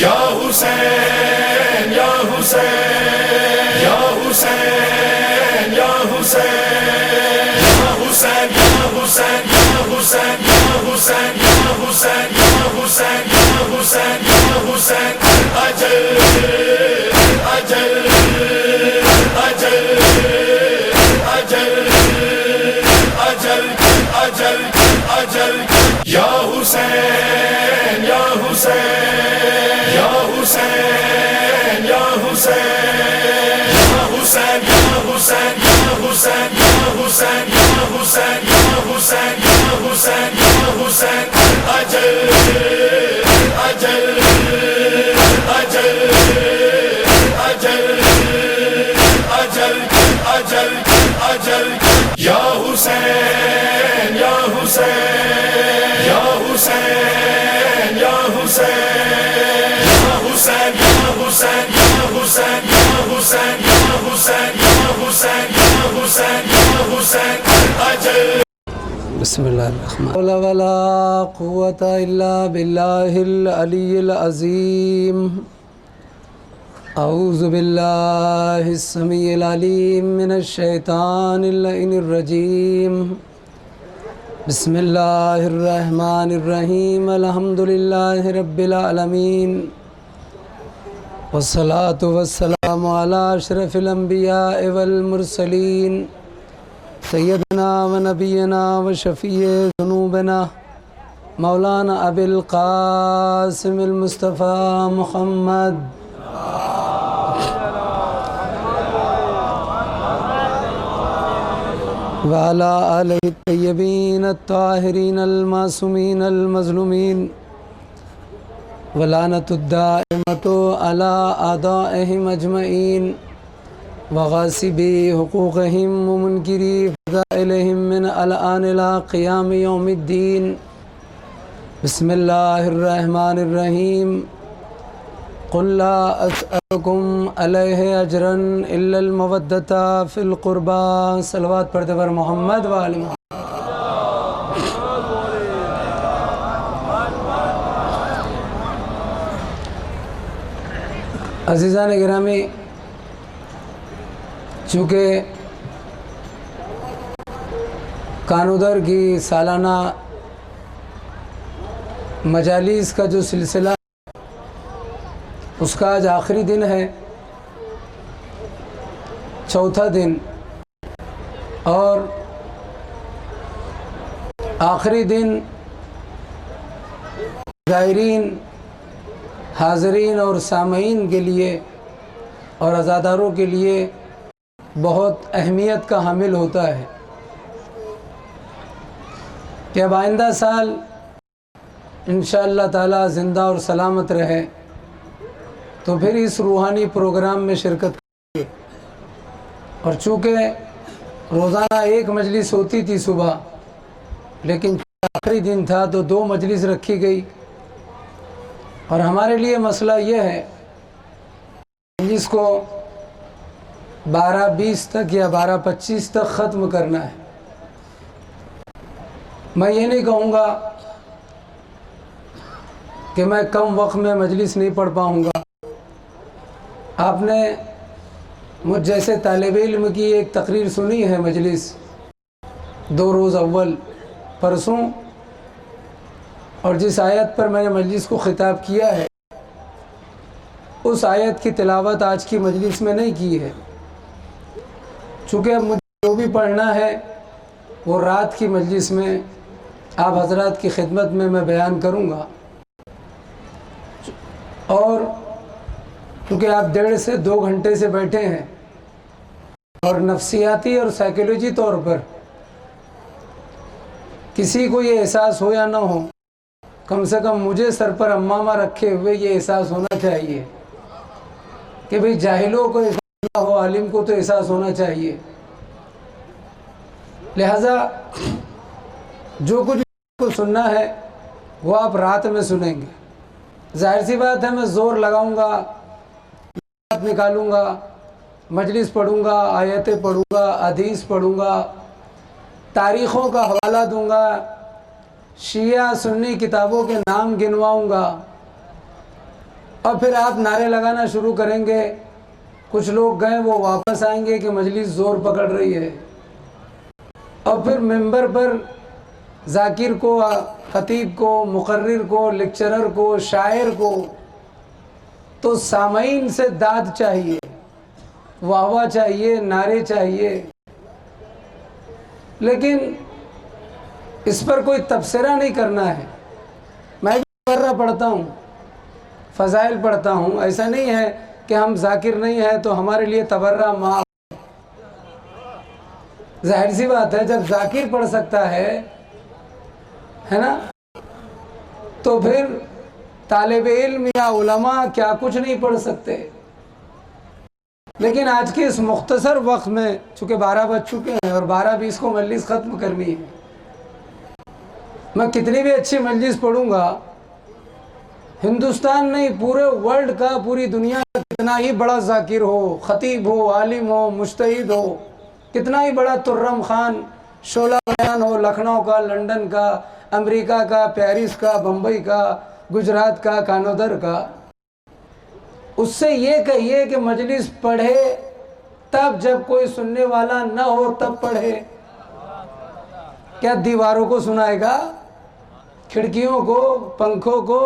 یا حسین یا حسین یا حسین یا حسین یا حسین یا حسین یا حسین یا حسین یا حسین یا حسین یا حسین یا حسین اجل اجل اجل اجل اجل اجل اجل یا حسین یا حسین یا حسین یا حسین یا حسین یا حسین یا حسین یا حسین یا حسین یا حسین یا حسین یا حسین اجل اجل اجل اجل اجل اجل اجل یا حسین یا حسین یا حسین یا حسین یا حسین یا حسین یا حسین یا حسین یا حسین یا حسین یا حسین یا حسین اجل بسم اللہ الرحمن الرحیم ولا قوة الا باللہ العلی العظیم اعوذ باللہ السمیع العلیم من الشیطان اللعین الرجیم بسم اللہ الرحمن الرحیم الحمدللہ رب العالمین والصلاة والسلام علی اشرف الانبیاء والمرسلین سیدنا و نبینا و شفیع ذنوبنا مولانا ابی القاسم المصطفیٰ محمد وعلی آلہ الطیبین الطاہرین المعصومین المظلومین ولعنت الدائمۃ علی اعدائہم اجمعین وغاصبی حقوقہم ومنکری فضائلہم من الآن الی قیام یوم الدین بسم اللہ الرحمن الرحیم قل لا اسألکم علیہ اجرا الا المودۃ فی القربى صلوات پڑھتے پر محمد و آل محمد۔ عزیزان گرامی، چونکہ کانودر کی سالانہ مجالس کا جو سلسلہ اس کا آج آخری دن ہے، چوتھا دن، اور آخری دن زائرین، حاضرین اور سامعین کے لیے اور عزاداروں کے لیے بہت اہمیت کا حامل ہوتا ہے کہ اب آئندہ سال انشاءاللہ تعالی زندہ اور سلامت رہے تو پھر اس روحانی پروگرام میں شرکت کریں گے۔ اور چونکہ روزانہ ایک مجلس ہوتی تھی صبح، لیکن آخری دن تھا تو 2 مجلس رکھی گئی، اور ہمارے لیے مسئلہ یہ ہے جس کو 12:20 تک یا 12:25 تک ختم کرنا ہے۔ میں یہ نہیں کہوں گا کہ میں کم وقت میں مجلس نہیں پڑھ پاؤں گا۔ آپ نے مجھ جیسے طالب علم کی ایک تقریر سنی ہے مجلس 2 روز اول پرسوں، اور جس آیت پر میں نے مجلس کو خطاب کیا ہے اس آیت کی تلاوت آج کی مجلس میں نہیں کی ہے، چونکہ اب مجھے جو بھی پڑھنا ہے وہ رات کی مجلس میں آپ حضرات کی خدمت میں بیان کروں گا۔ اور کیونکہ آپ 1.5 سے 2 گھنٹے سے بیٹھے ہیں، اور نفسیاتی اور سائیکولوجی طور پر کسی کو یہ احساس ہو یا نہ ہو، کم سے کم مجھے سر پر امامہ رکھے ہوئے یہ احساس ہونا چاہیے کہ بھئی جاہلوں کو احساس نہ ہو، عالم کو تو احساس ہونا چاہیے۔ لہذا جو کچھ کو سننا ہے وہ آپ رات میں سنیں گے۔ ظاہر سی بات ہے میں زور لگاؤں گا، نکالوں گا، مجلس پڑھوں گا، آیتیں پڑھوں گا، حدیث پڑھوں گا، تاریخوں کا حوالہ دوں گا، شیعہ سنی کتابوں کے نام گنواؤں گا، اور پھر آپ نعرے لگانا شروع کریں گے. کچھ لوگ گئے وہ واپس آئیں گے کہ مجلس زور پکڑ رہی ہے. اور پھر ممبر پر ذاکر کو، خطیب کو، مقرر کو، لیکچرر کو، شاعر کو تو سامعین سے داد چاہیے، واہ واہ چاہیے، نعرے چاہیے، لیکن اس پر کوئی تبصرہ نہیں کرنا ہے. میں بھی تبرہ پڑھتا ہوں، فضائل پڑھتا ہوں. ایسا نہیں ہے کہ ہم ذاکر نہیں ہیں تو ہمارے لیے تبرہ معاف. ظاہر سی بات ہے، جب ذاکر پڑھ سکتا ہے نا، تو پھر طالب علم یا علماء کیا کچھ نہیں پڑھ سکتے. لیکن آج کے اس مختصر وقت میں چونکہ 12 بج چکے ہیں اور 12:20 کو مجلس ختم کرنی ہے، میں کتنی بھی اچھی مجلس پڑھوں گا، ہندوستان نہیں پورے ورلڈ کا، پوری دنیا کا کتنا ہی بڑا ذاکر ہو، خطیب ہو، عالم ہو، مجتہد ہو، کتنا ہی بڑا ترم خان شعلہ بیان ہو، لکھنؤ کا، لندن کا، امریکہ کا، پیرس کا، بمبئی کا، گجرات کا، کانودر کا، اس سے یہ کہیے کہ مجلس پڑھے تب جب کوئی سننے والا نہ ہو تب پڑھے. کیا دیواروں کو سنائے گا؟ کھڑکیوں کو، پنکھوں کو،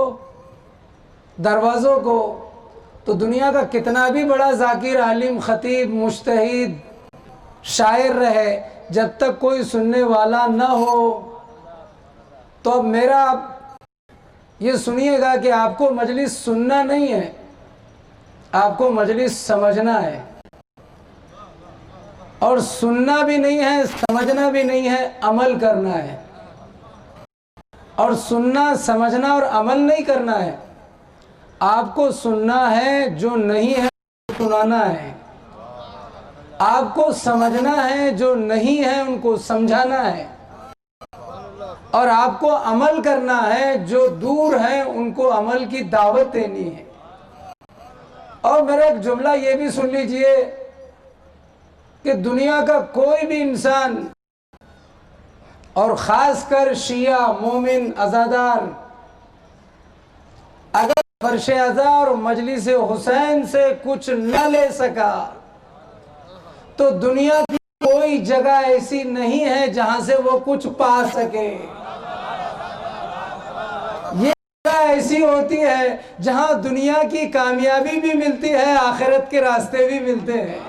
دروازوں کو؟ تو دنیا کا کتنا بھی بڑا ذاکر، عالم، خطیب، مجتہد، شاعر رہے، جب تک کوئی سننے والا نہ ہو. تو اب میرا یہ سنیے گا کہ آپ کو مجلس سننا نہیں ہے، آپ کو مجلس سمجھنا ہے. اور سننا بھی نہیں ہے، سمجھنا بھی نہیں ہے، عمل کرنا ہے. اور سننا، سمجھنا اور عمل نہیں کرنا ہے. آپ کو سننا ہے، جو نہیں ہے سنانا ہے. آپ کو سمجھنا ہے، جو نہیں ہے ان کو سمجھانا ہے. اور آپ کو عمل کرنا ہے، جو دور ہیں ان کو عمل کی دعوت دینی ہے. اور میرا ایک جملہ یہ بھی سن لیجئے کہ دنیا کا کوئی بھی انسان، اور خاص کر شیعہ مومن عزادار، اگر فرش عزا اور مجلس حسین سے کچھ نہ لے سکا تو دنیا کی کوئی جگہ ایسی نہیں ہے جہاں سے وہ کچھ پا سکے. یہ جگہ ایسی ہوتی ہے جہاں دنیا کی کامیابی بھی ملتی ہے، آخرت کے راستے بھی ملتے ہیں.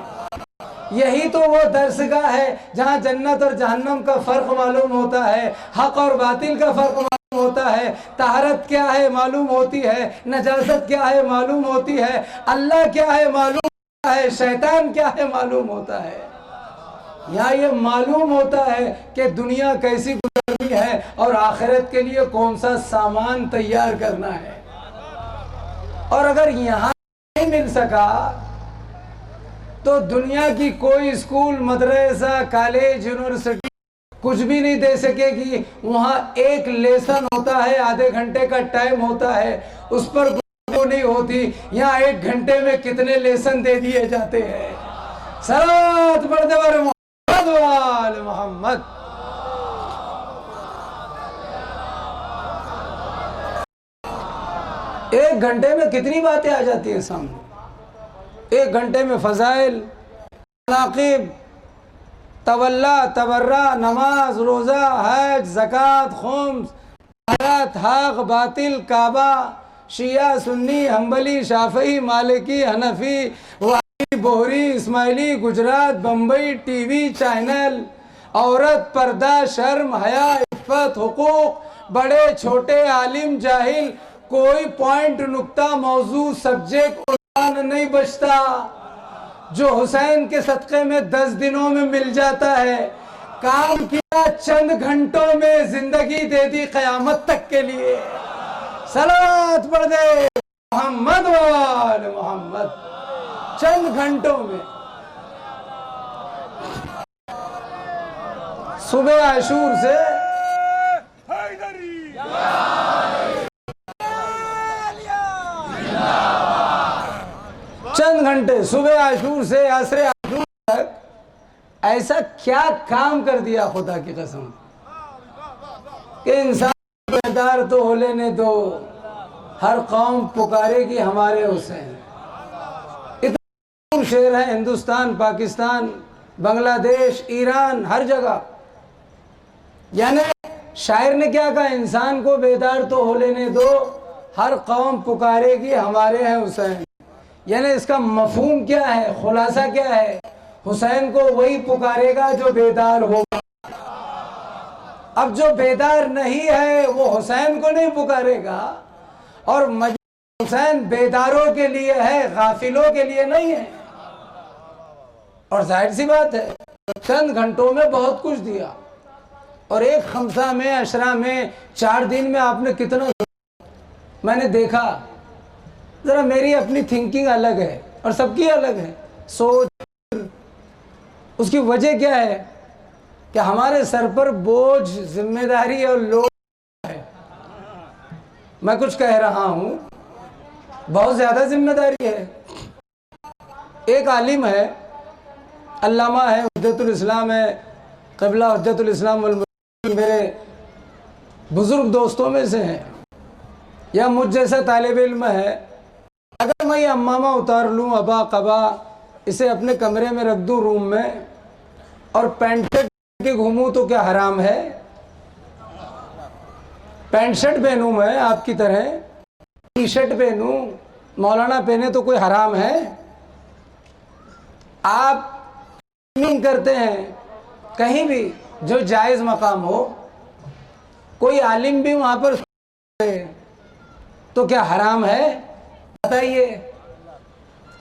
یہی تو وہ درسگاہ ہے جہاں جنت اور جہنم کا فرق معلوم ہوتا ہے، حق اور باطل کا فرق معلوم ہوتا ہے، طہارت کیا ہے معلوم ہوتی ہے، نجاست کیا ہے معلوم ہوتی ہے، اللہ کیا ہے معلوم ہوتا ہے، شیطان کیا ہے معلوم ہوتا ہے. یہاں یہ معلوم ہوتا ہے کہ دنیا کیسی گزرنی ہے اور آخرت کے لیے کون سا سامان تیار کرنا ہے. اور اگر یہاں نہیں مل سکا تو دنیا کی کوئی اسکول، مدرسہ، کالج، یونیورسٹی کچھ بھی نہیں دے سکے گی. وہاں ایک لیسن ہوتا ہے، آدھے گھنٹے کا ٹائم ہوتا ہے، اس پر گفتگو نہیں ہوتی. یہاں 1 گھنٹے میں کتنے لیسن دے دیے جاتے ہیں. صلوات پڑھتے بارے محمد وآل محمد. ایک گھنٹے میں کتنی باتیں آ جاتی ہیں سامنے. 1 گھنٹے میں فضائل، مناقب، تولا، تبرہ، نماز، روزہ، حج، زکوٰۃ، خمس، حیات، حق، باطل، کعبہ، شیعہ، سنی، حنبلی، شافعی، مالکی، حنفی، وہابی، بوہری، اسماعیلی، Gujarat, Bombay, T V channel, عورت، پردہ، شرم، حیا، عفت، حقوق، بڑے چھوٹے، عالم، جاہل، کوئی پوائنٹ، نقطہ، موضوع، سبجیکٹ نہیں بچتا جو حسین کے صدقے میں 10 دنوں میں مل جاتا ہے. کام کیا چند گھنٹوں میں، زندگی دے دی قیامت تک کے لیے. صلوات پڑھ دے محمد وآل محمد. چند گھنٹوں میں. صبح عاشور سے چند گھنٹے، صبح عاشور سے عصر عاشور تک ایسا کیا کام کر دیا خدا کی قسم کہ انسان بیدار تو ہو لینے دو. ہر قوم پکارے گی ہمارے حسین. اتنا شعر ہے ہندوستان، پاکستان، بنگلہ دیش، ایران، ہر جگہ. یعنی شاعر نے کیا کہا؟ انسان کو بیدار تو ہو لینے دو، ہر قوم پکارے گی ہمارے ہیں حسین. یعنی اس کا مفہوم کیا ہے، خلاصہ کیا ہے؟ حسین کو وہی پکارے گا جو بیدار ہوگا. اب جو بیدار نہیں ہے وہ حسین کو نہیں پکارے گا. اور مجلس حسین بیداروں کے لیے ہے، غافلوں کے لیے نہیں ہے. اور ظاہر سی بات ہے، چند گھنٹوں میں بہت کچھ دیا. اور ایک خمسہ میں، عشرہ میں، 4 دن میں آپ نے کتنا. میں نے دیکھا، ذرا میری اپنی تھنکنگ الگ ہے اور سب کی الگ ہے، سوچ. اس کی وجہ کیا ہے کہ ہمارے سر پر بوجھ، ذمہ داری اور لوڈ ہے. میں کچھ کہہ رہا ہوں، بہت زیادہ ذمہ داری ہے. ایک عالم ہے، علامہ ہے، حجت الاسلام ہے، قبلہ حجت الاسلام والمسلمین، میرے بزرگ دوستوں میں سے ہیں، یا مجھ جیسا طالب علم ہے. اگر میں یہ عمامہ اتار لوں، ابا قبا، اسے اپنے کمرے میں رکھ دوں روم میں، اور پینٹ شرٹ کے گھوموں تو کیا حرام ہے؟ پینٹ شرٹ پہنوں میں آپ کی طرح، ٹی شرٹ پہنوں، مولانا پہنے تو کوئی حرام ہے؟ آپ کرتے ہیں کہیں بھی جو جائز مقام ہو، کوئی عالم بھی وہاں پر تو کیا حرام ہے؟ بتائیے.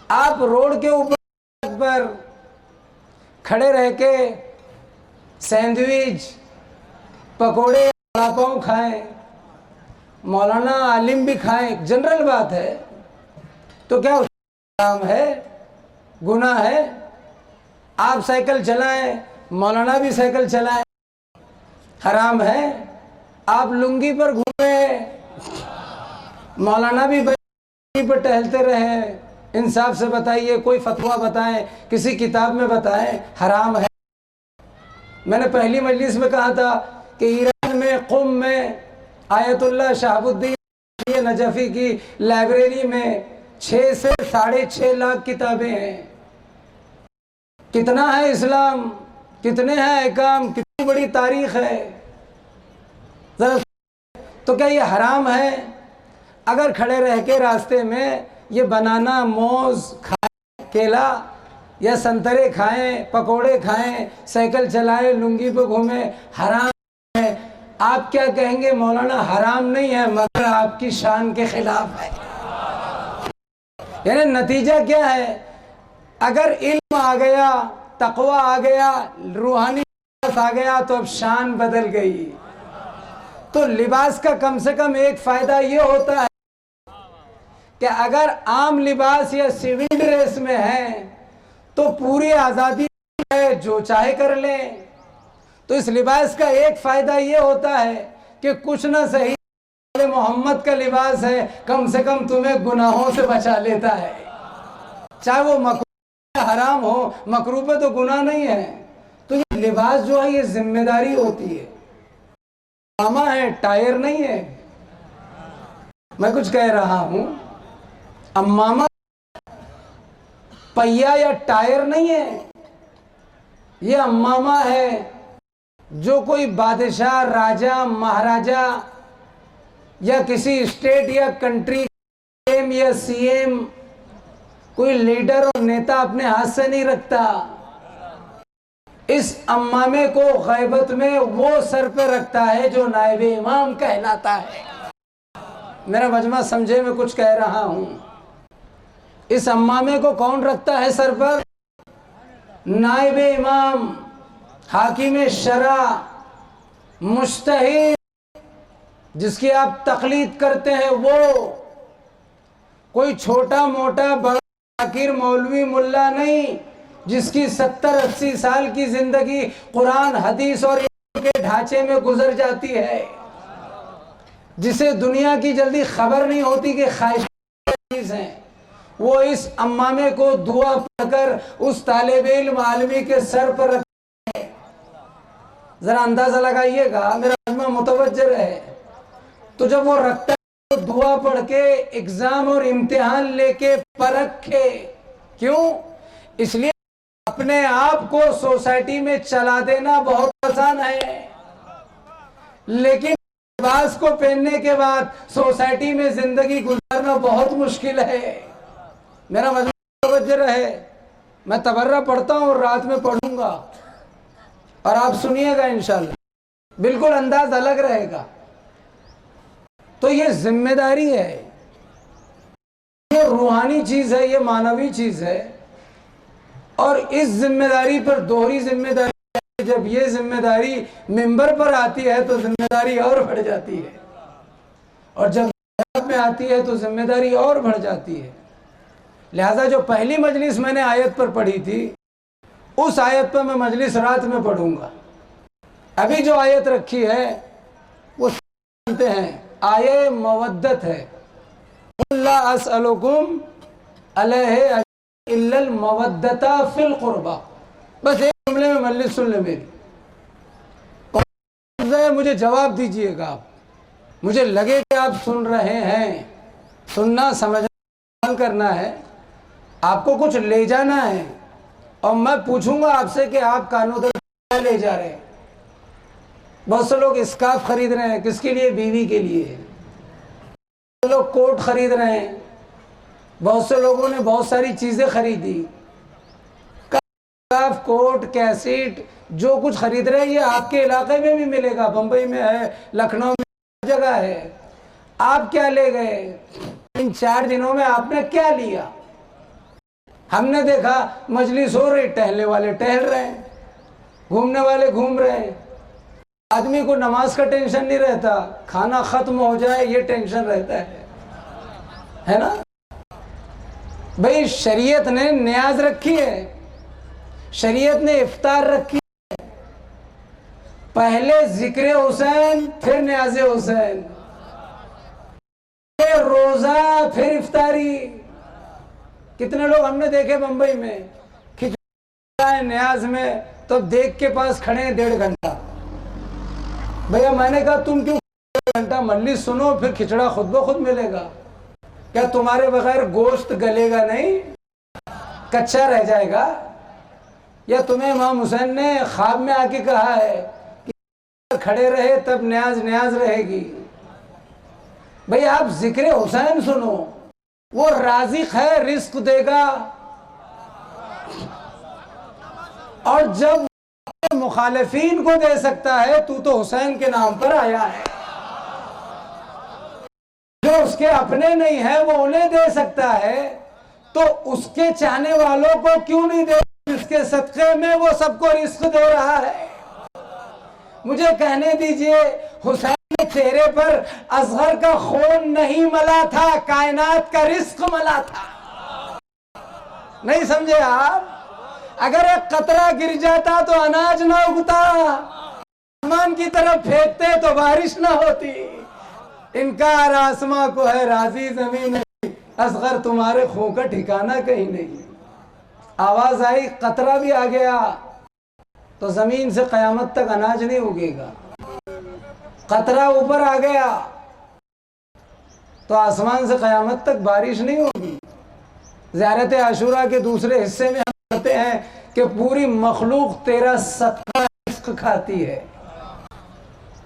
آپ روڈ کے اوپر پر کھڑے رہ کے سینڈوچ، پکوڑے، وڑا پاؤں کھائیں، مولانا عالم بھی کھائیں، جنرل بات ہے، تو کیا حرام ہے؟ گناہ ہے؟ آپ سائیکل چلائیں، مولانا بھی سائیکل چلائیں، حرام ہے؟ آپ لنگی پر گھومیں، مولانا بھی پر ٹہلتے رہیں، انصاف سے بتائیے، کوئی فتویٰ بتائیں، کسی کتاب میں بتائیں، حرام ہے؟ میں نے پہلی مجلس میں کہا تھا کہ ایران میں قم میں آیت اللہ شہاب الدین نجفی کی لائبریری میں 6 سے 6.5 لاکھ کتابیں ہیں. کتنا ہے اسلام، کتنے ہیں احکام، کتنی بڑی تاریخ ہے. تو کیا یہ حرام ہے؟ اگر کھڑے رہ کے راستے میں یہ بنانا، موز کھائیں، کیلا یا سنترے کھائیں، پکوڑے کھائیں، سائیکل چلائیں، لنگی پہ گھومیں، حرام ہے؟ آپ کیا کہیں گے؟ مولانا حرام نہیں ہے، مگر آپ کی شان کے خلاف ہے. یعنی نتیجہ کیا ہے؟ اگر علم آ گیا، تقوی آ گیا، روحانی آ گیا، تو اب شان بدل گئی. تو لباس کا کم سے کم ایک فائدہ یہ ہوتا ہے کہ اگر عام لباس یا سول ڈریس میں ہے تو پوری آزادی ہے، جو چاہے کر لیں. تو اس لباس کا ایک فائدہ یہ ہوتا ہے کہ کچھ نہ صحیح محمد کا لباس ہے، کم سے کم تمہیں گناہوں سے بچا لیتا ہے. چاہے وہ مکروہ حرام ہو، مکروہ پہ تو گناہ نہیں ہے. تو یہ لباس جو ہے یہ ذمہ داری ہوتی ہے، عامہ ہے، ٹائر نہیں ہے. میں کچھ کہہ رہا ہوں، امامہ پہیا یا ٹائر نہیں ہے، یہ امامہ ہے جو کوئی بادشاہ، راجہ، مہاراجہ یا کسی اسٹیٹ یا کنٹری ایم یا سی ایم، کوئی لیڈر اور نیتا اپنے ہاتھ سے نہیں رکھتا. اس امامے کو غیبت میں وہ سر پہ رکھتا ہے جو نائب امام کہلاتا ہے. میرا مجمع سمجھے میں کچھ کہہ رہا ہوں. اس امامے کو کون رکھتا ہے سر پر؟ نائب امام، حاکم شرع، مجتہد، جس کی آپ تقلید کرتے ہیں. وہ کوئی چھوٹا موٹا بڑا فقیر مولوی ملا نہیں، جس کی 70-80 سال کی زندگی قرآن، حدیث اور علم کے ڈھانچے میں گزر جاتی ہے، جسے دنیا کی جلدی خبر نہیں ہوتی کہ خواہشات ہیں. وہ اس امامے کو دعا پڑھ کر اس طالب علم عالمی کے سر پر رکھتے ہیں. ذرا اندازہ لگائیے گا، میرا مجمع متوجہ ہے. تو جب وہ رکھتا دعا پڑھ کے ایگزام اور امتحان لے کے پرکھے. کیوں؟ اس لیے اپنے آپ کو سوسائٹی میں چلا دینا بہت آسان ہے، لیکن لباس کو پہننے کے بعد سوسائٹی میں زندگی گزارنا بہت مشکل ہے. میرا مطلب توجہ رہے، میں تبرہ پڑھتا ہوں اور رات میں پڑھوں گا اور آپ سنیے گا انشاءاللہ، بالکل انداز الگ رہے گا. تو یہ ذمہ داری ہے، یہ روحانی چیز ہے، یہ معنوی چیز ہے. اور اس ذمہ داری پر دوہری ذمہ داری ہے. جب یہ ذمہ داری منبر پر آتی ہے تو ذمہ داری اور بڑھ جاتی ہے، اور جب حیات میں آتی ہے تو ذمہ داری اور بڑھ جاتی ہے. لہذا جو پہلی مجلس میں نے آیت پر پڑھی تھی، اس آیت پر میں مجلس رات میں پڑھوں گا. ابھی جو آیت رکھی ہے وہ سنتے ہیں، آیہ مودت ہے. قُلْ لَا أَسْأَلُكُمْ عَلَيْهِ أَجْرًا إِلَّا الْمَوَدَّةَ فِي الْقُرْبَى. بس ایک جملے میں مجلس سن لیں میری، مجھے جواب دیجئے گا. آپ مجھے لگے کہ آپ سن رہے ہیں، سننا سمجھنا کرنا ہے، آپ کو کچھ لے جانا ہے، اور میں پوچھوں گا آپ سے کہ آپ کانوں تک کیا لے جا رہے ہیں. بہت سے لوگ اسکارف خرید رہے ہیں، کس کے لیے؟ بیوی کے لیے. بہت سے لوگ کوٹ خرید رہے ہیں، بہت سے لوگوں نے بہت ساری چیزیں خریدی. اسکارف، کوٹ، کیسٹ، جو کچھ خرید رہے ہیں یہ آپ کے علاقے میں بھی ملے گا. بمبئی میں ہے، لکھنؤ میں ہر جگہ ہے. آپ کیا لے گئے؟ ان 4 دنوں میں آپ نے کیا لیا؟ ہم نے دیکھا مجلس ہو رہی، ٹہلنے والے ٹہل رہے ہیں، گھومنے والے گھوم رہے ہیں. آدمی کو نماز کا ٹینشن نہیں رہتا، کھانا ختم ہو جائے یہ ٹینشن رہتا ہے نا. بھئی شریعت نے نیاز رکھی ہے، شریعت نے افطار رکھی ہے. پہلے ذکر حسین، پھر نیاز حسین، پھر روزہ، پھر افطاری. کتنے لوگ ہم نے دیکھے بمبئی میں کھچڑا نیاز میں، تو دیکھ کے پاس کھڑے ہیں 1.5 گھنٹہ. بھیا میں نے کہا تم کیوں 1.5 گھنٹہ مجلس سنو، پھر کھچڑا خود بخود ملے گا. کیا تمہارے بغیر گوشت گلے گا نہیں؟ کچا رہ جائے گا؟ یا تمہیں امام حسین نے خواب میں آ کے کہا ہے کہ کھڑے رہے تب نیاز نیاز رہے گی؟ بھئی آپ ذکر حسین سنو، وہ رازق ہے، رزق دے گا. اور جب مخالفین کو دے سکتا ہے تو حسین کے نام پر آیا ہے. جو اس کے اپنے نہیں ہے وہ انہیں دے سکتا ہے، تو اس کے چاہنے والوں کو کیوں نہیں دے؟ اس کے صدقے میں وہ سب کو رزق دے رہا ہے. مجھے کہنے دیجئے، حسین کے چہرے پر اصغر کا خون نہیں ملا تھا، کائنات کا رزق ملا تھا. نہیں سمجھے آپ؟ اگر ایک قطرہ گر جاتا تو اناج نہ اگتا، آسمان کی طرف پھینکتے تو بارش نہ ہوتی. انکار آسماں کو ہے راضی زمین نہیں، اصغر تمہارے خون کا ٹھکانہ کہیں نہیں. آواز آئی، قطرہ بھی آ گیا تو زمین سے قیامت تک اناج نہیں اگے گا. قطرہ اوپر آ گیا تو آسمان سے قیامت تک بارش نہیں ہوگی. زیارت عاشوراء کے دوسرے حصے میں ہم کہتے ہیں کہ پوری مخلوق تیرا صدقہ رزق کھاتی ہے.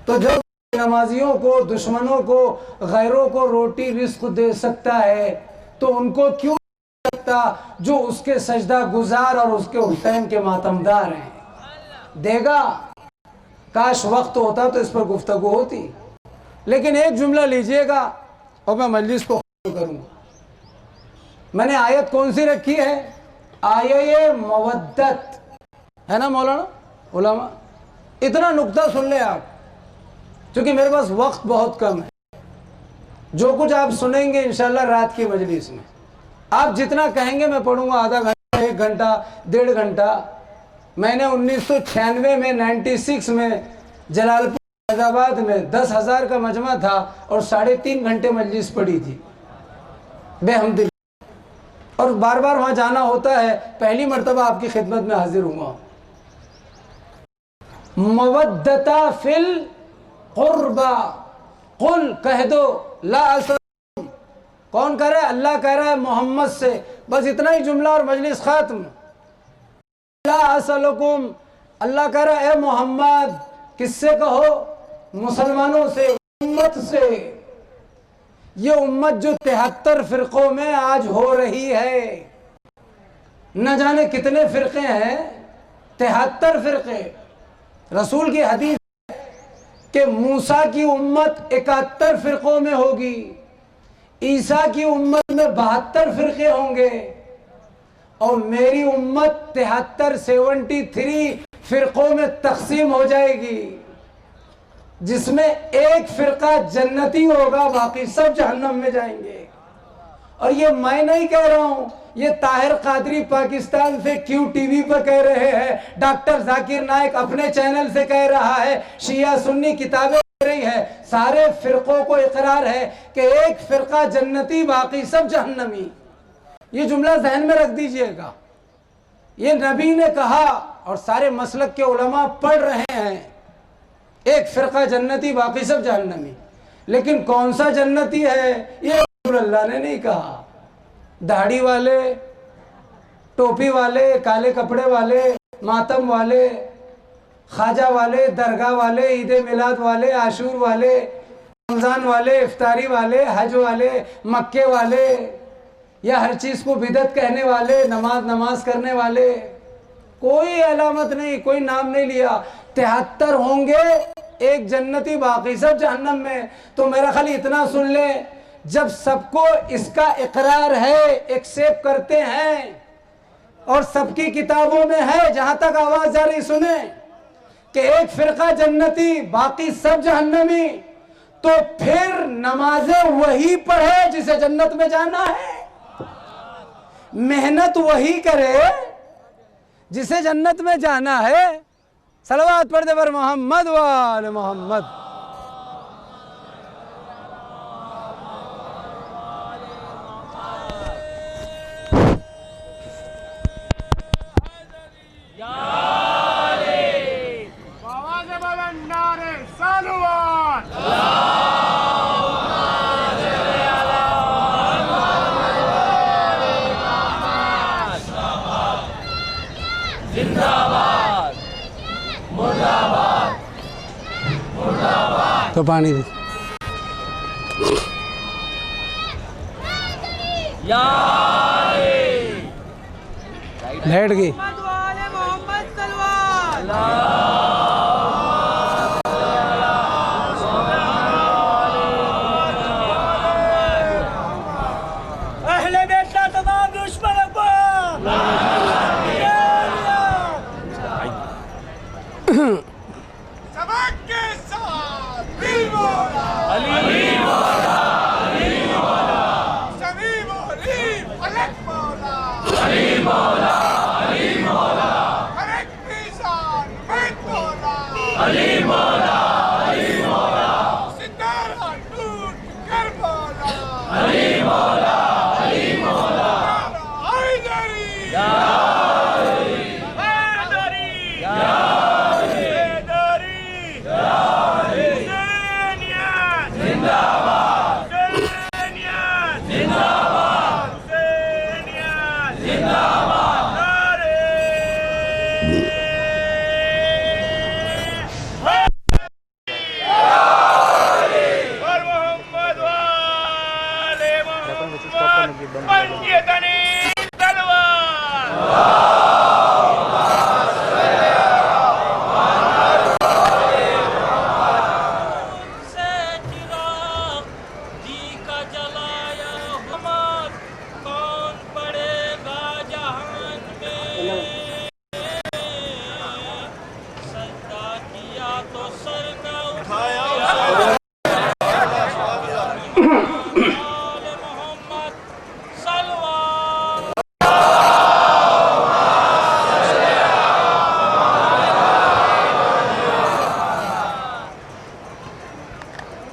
تو جو نمازیوں کو، دشمنوں کو، غیروں کو روٹی رزق دے سکتا ہے تو ان کو کیوں دے سکتا جو اس کے سجدہ گزار اور اس کے حسین کے ماتمدار ہیں؟ دے گا. کاش وقت ہوتا تو اس پر گفتگو ہوتی، لیکن ایک جملہ لیجئے گا اور میں مجلس کو ختم کروں گا. میں نے آیت کون سی رکھی ہے؟ آیہ مودت ہے نا مولانا علماء؟ اتنا نقطہ سن لیں آپ، چونکہ میرے پاس وقت بہت کم ہے. جو کچھ آپ سنیں گے انشاءاللہ رات کی مجلس میں، آپ جتنا کہیں گے میں پڑھوں گا، آدھا گھنٹہ، 1 گھنٹہ، 1.5 گھنٹہ. میں نے 1996 میں 96 میں جلال پور فیض آباد میں 10,000 کا مجمع تھا اور 3.5 گھنٹے مجلس پڑھی تھی بے حمدی. اور بار بار وہاں جانا ہوتا ہے، پہلی مرتبہ آپ کی خدمت میں حاضر ہوا. مودتا فی القربہ، قل کہہ دو لا اسألکم، کون کہہ رہا ہے؟ اللہ کہہ رہا ہے محمد سے، بس اتنا ہی جملہ اور مجلس ختم۔ لا اسألکم، اللہ کہہ رہا ہے اے محمد، کس سے کہو؟ مسلمانوں سے، امت سے۔ یہ امت جو 73 فرقوں میں آج ہو رہی ہے، نہ جانے کتنے فرقے ہیں، 73 فرقے۔ رسول کی حدیث ہے کہ موسیٰ کی امت 71 فرقوں میں ہوگی، عیسیٰ کی امت میں 72 فرقے ہوں گے، اور میری امت 73 فرقوں میں تقسیم ہو جائے گی، جس میں ایک فرقہ جنتی ہوگا، باقی سب جہنم میں جائیں گے۔ اور یہ میں نہیں کہہ رہا ہوں، یہ طاہر قادری پاکستان سے کیو ٹی وی پر کہہ رہے ہیں، ڈاکٹر ذاکر نائک اپنے چینل سے کہہ رہا ہے، شیعہ سنی کتابیں کہہ رہی ہے، سارے فرقوں کو اقرار ہے کہ ایک فرقہ جنتی، باقی سب جہنمی۔ یہ جملہ ذہن میں رکھ دیجئے گا، یہ نبی نے کہا اور سارے مسلک کے علماء پڑھ رہے ہیں، ایک فرقہ جنتی، باقی سب جہنمی۔ لیکن کون سا جنتی ہے یہ رسول اللہ نے نہیں کہا۔ داڑھی والے، ٹوپی والے، کالے کپڑے والے، ماتم والے، خواجہ والے، درگاہ والے، عید میلاد والے، عاشور والے، رمضان والے، افطاری والے، حج والے، مکے والے، یا ہر چیز کو بدعت کہنے والے، نماز کرنے والے، کوئی علامت نہیں، کوئی نام نہیں لیا۔ 73 ہوں گے، ایک جنتی، باقی سب جہنم میں۔ تو میرا خیال اتنا سن لیں، جب سب کو اس کا اقرار ہے، ایکسیپٹ کرتے ہیں، اور سب کی کتابوں میں ہے، جہاں تک آواز جا رہی سنیں، کہ ایک فرقہ جنتی، باقی سب جہنمی، تو پھر نمازیں وہی پڑھے جسے جنت میں جانا ہے، محنت وہی کرے جسے جنت میں جانا ہے۔ صلوات پڑھتے پر محمد و آل محمد۔ تو پانی دی لیٹ گئی۔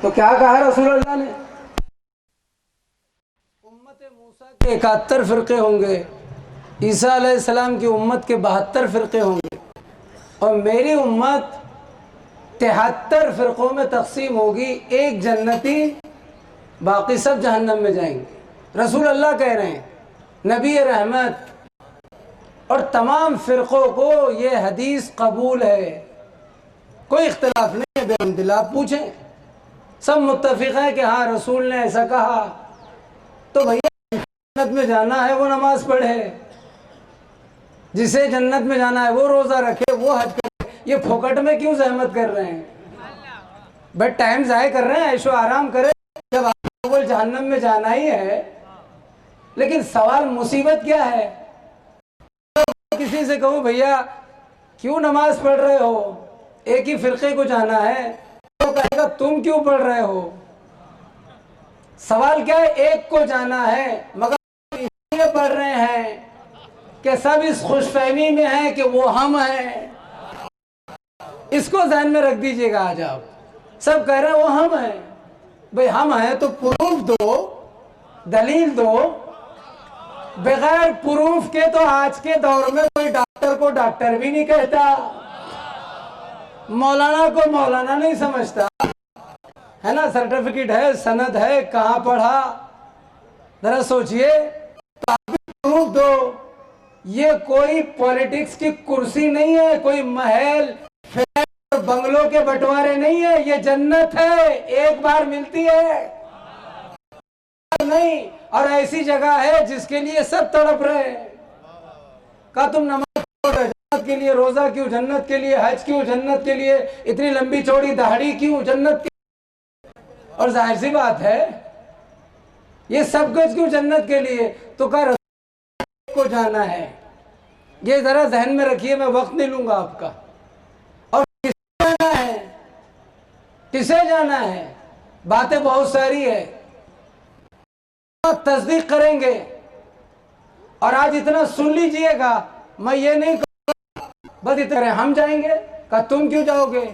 تو کیا کہا رسول اللہ نے؟ امت موسیٰ کے 71 فرقے ہوں گے، عیسیٰ علیہ السلام کی امت کے 72 فرقے ہوں گے، اور میری امت 73 فرقوں میں تقسیم ہوگی، ایک جنتی، باقی سب جہنم میں جائیں گے۔ رسول اللہ کہہ رہے ہیں، نبی رحمت، اور تمام فرقوں کو یہ حدیث قبول ہے، کوئی اختلاف نہیں ہے بحمداللہ۔ آپ پوچھیں، سب متفق ہیں کہ ہاں رسول نے ایسا کہا، تو بھیا جنت میں جانا ہے وہ نماز پڑھے، جسے جنت میں جانا ہے وہ روزہ رکھے، وہ حج کرے۔ یہ پھوکٹ میں کیوں زحمت کر رہے ہیں؟ بس ٹائم ضائع کر رہے ہیں، عیش و آرام کرے، جب آپ کو جہنم میں جانا ہی ہے۔ لیکن سوال مصیبت کیا ہے؟ کسی سے کہوں بھیا کیوں نماز پڑھ رہے ہو، ایک ہی فرقے کو جانا ہے، تو کہے گا تم کیوں پڑھ رہے ہو؟ سوال کیا ہے؟ ایک کو جانا ہے، مگر اس لیے پڑھ رہے ہیں کہ سب اس خوش فہمی میں ہیں کہ وہ ہم ہیں۔ اس کو ذہن میں رکھ دیجئے گا۔ آج آپ سب کہہ رہے ہیں وہ ہم ہیں، بھئی ہم ہیں تو پروف دو، دلیل دو۔ بغیر پروف کے تو آج کے دور میں کوئی ڈاکٹر کو ڈاکٹر بھی نہیں کہتا، مولانا کو مولانا نہیں سمجھتا، ہے نا؟ سرٹیفکیٹ ہے، سند ہے، کہاں پڑھا؟ ذرا سوچئے، تو آپ بھی پروف دو۔ یہ کوئی پولیٹکس کی کرسی نہیں ہے، کوئی محل فلیٹ اور بنگلوں کے بٹوارے نہیں ہے، یہ جنت ہے، ایک بار ملتی ہے نہیں، اور ایسی جگہ ہے جس کے لیے سب تڑپ رہے ہیں۔ کہا تم نماز پڑھو جنت کے لیے، روزہ کیوں جنت کے لیے، حج کیوں جنت کے لیے، اتنی لمبی چوڑی داڑھی کیوں جنت کے لیے؟ اور ظاہر سی بات ہے یہ سب کچھ کیوں جنت کے لیے؟ تو کہا رسول کو جانا ہے۔ یہ ذرا ذہن میں رکھیے، میں وقت نہیں لوں گا آپ کا۔ اور کسے جانا ہے؟ کسے جانا ہے؟ باتیں بہت ساری ہے، تصدیق کریں گے۔ اور آج اتنا سن لیجئے گا، میں یہ نہیں کہوں بس اتنا ہم جائیں گے۔ کہا تم کیوں جاؤ گے؟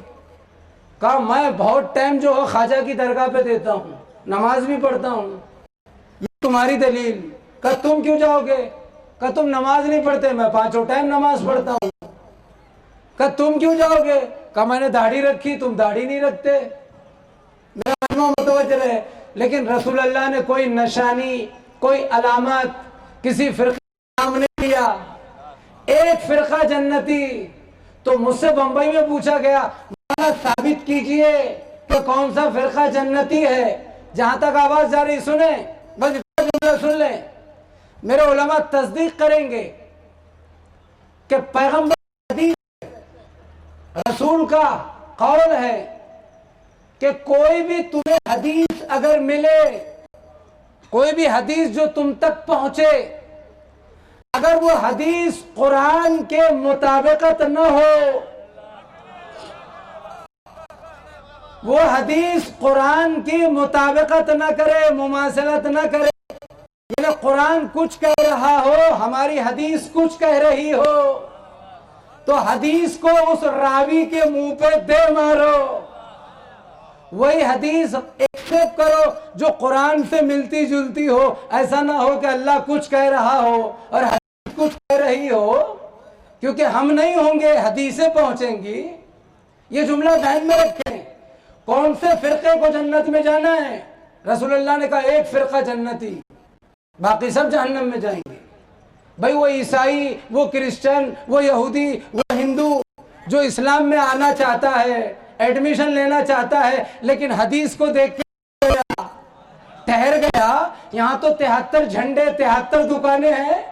کہا میں بہت ٹائم جو ہے خواجہ کی درگاہ پہ دیتا ہوں، نماز بھی پڑھتا ہوں، یہ تمہاری دلیل۔ کہا تم کیوں جاؤ گے؟ کہا تم نماز نہیں پڑھتے، میں 5 ٹائم نماز پڑھتا ہوں۔ کہا تم کیوں جاؤ گے؟ کہا میں نے داڑھی رکھی، تم داڑھی نہیں رکھتے۔ میرا مجمع متوجہ رہے۔ لیکن رسول اللہ نے کوئی نشانی، کوئی علامت کسی فرقے کا نام نہیں لیا، ایک فرقہ جنتی۔ تو مجھ سے بمبئی میں پوچھا گیا، مولانا ثابت کیجئے کہ کون سا فرقہ جنتی ہے۔ جہاں تک آواز جا رہی سنیں، بس اتنا جملہ سن لیں، میرے علماء تصدیق کریں گے کہ پیغمبر حدیث رسول کا قول ہے کہ کوئی بھی تمہیں حدیث اگر ملے، کوئی بھی حدیث جو تم تک پہنچے، اگر وہ حدیث قرآن کے مطابقت نہ ہو، وہ حدیث قرآن کی مطابقت نہ کرے، مماثلت نہ کرے، یعنی قرآن کچھ کہہ رہا ہو، ہماری حدیث کچھ کہہ رہی ہو، تو حدیث کو اس راوی کے منہ پہ دے مارو، وہی حدیث ایکسپٹ کرو جو قرآن سے ملتی جلتی ہو۔ ایسا نہ ہو کہ اللہ کچھ کہہ رہا ہو اور حدیث کچھ کہہ رہی ہو، کیونکہ ہم نہیں ہوں گے، حدیثیں پہنچیں گی۔ یہ جملہ ذہن میں رکھیں۔ کون سے فرقے کو جنت میں جانا ہے؟ رسول اللہ نے کہا ایک فرقہ جنتی، باقی سب جہنم میں جائیں گے۔ بھئی وہ عیسائی، وہ کرسچن، وہ یہودی، وہ ہندو جو اسلام میں آنا چاہتا ہے، ایڈمیشن لینا چاہتا ہے، لیکن حدیث کو دیکھ کے ٹھہر گیا، یہاں تو 73 جھنڈے، 73 دکانیں ہیں،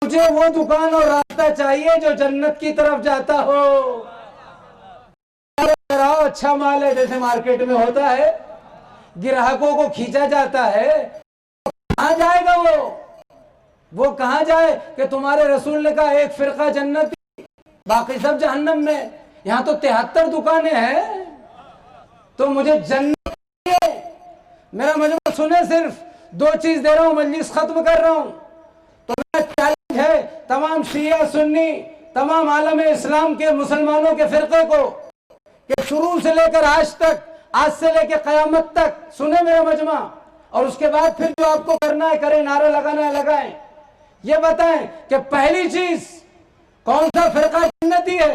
مجھے وہ دکان اور راستہ چاہیے جو جنت کی طرف جاتا ہو۔ اچھا مال ہے جیسے مارکیٹ میں ہوتا ہے، گراہکوں کو کھینچا جاتا ہے، کہاں جائے گا وہ کہاں جائے کہ تمہارے رسول نے کہا ایک فرقہ جنتی، باقی سب جہنم میں۔ یہاں تو 73 دکانیں ہیں، تو مجھے جنت ہے۔ میرا مجمع سنیں، صرف 2 چیز دے رہا ہوں، مجلس ختم کر رہا ہوں۔ تو میرا چیلنج ہے تمام شیعہ سنی، تمام عالم اسلام کے مسلمانوں کے فرقے کو کہ شروع سے لے کر آج تک، آج سے لے کے قیامت تک سنیں میرا مجمع، اور اس کے بعد پھر جو آپ کو کرنا ہے کریں، نعرہ لگانا ہے لگائیں۔ یہ بتائیں کہ پہلی چیز کون سا فرقہ جنتی ہے؟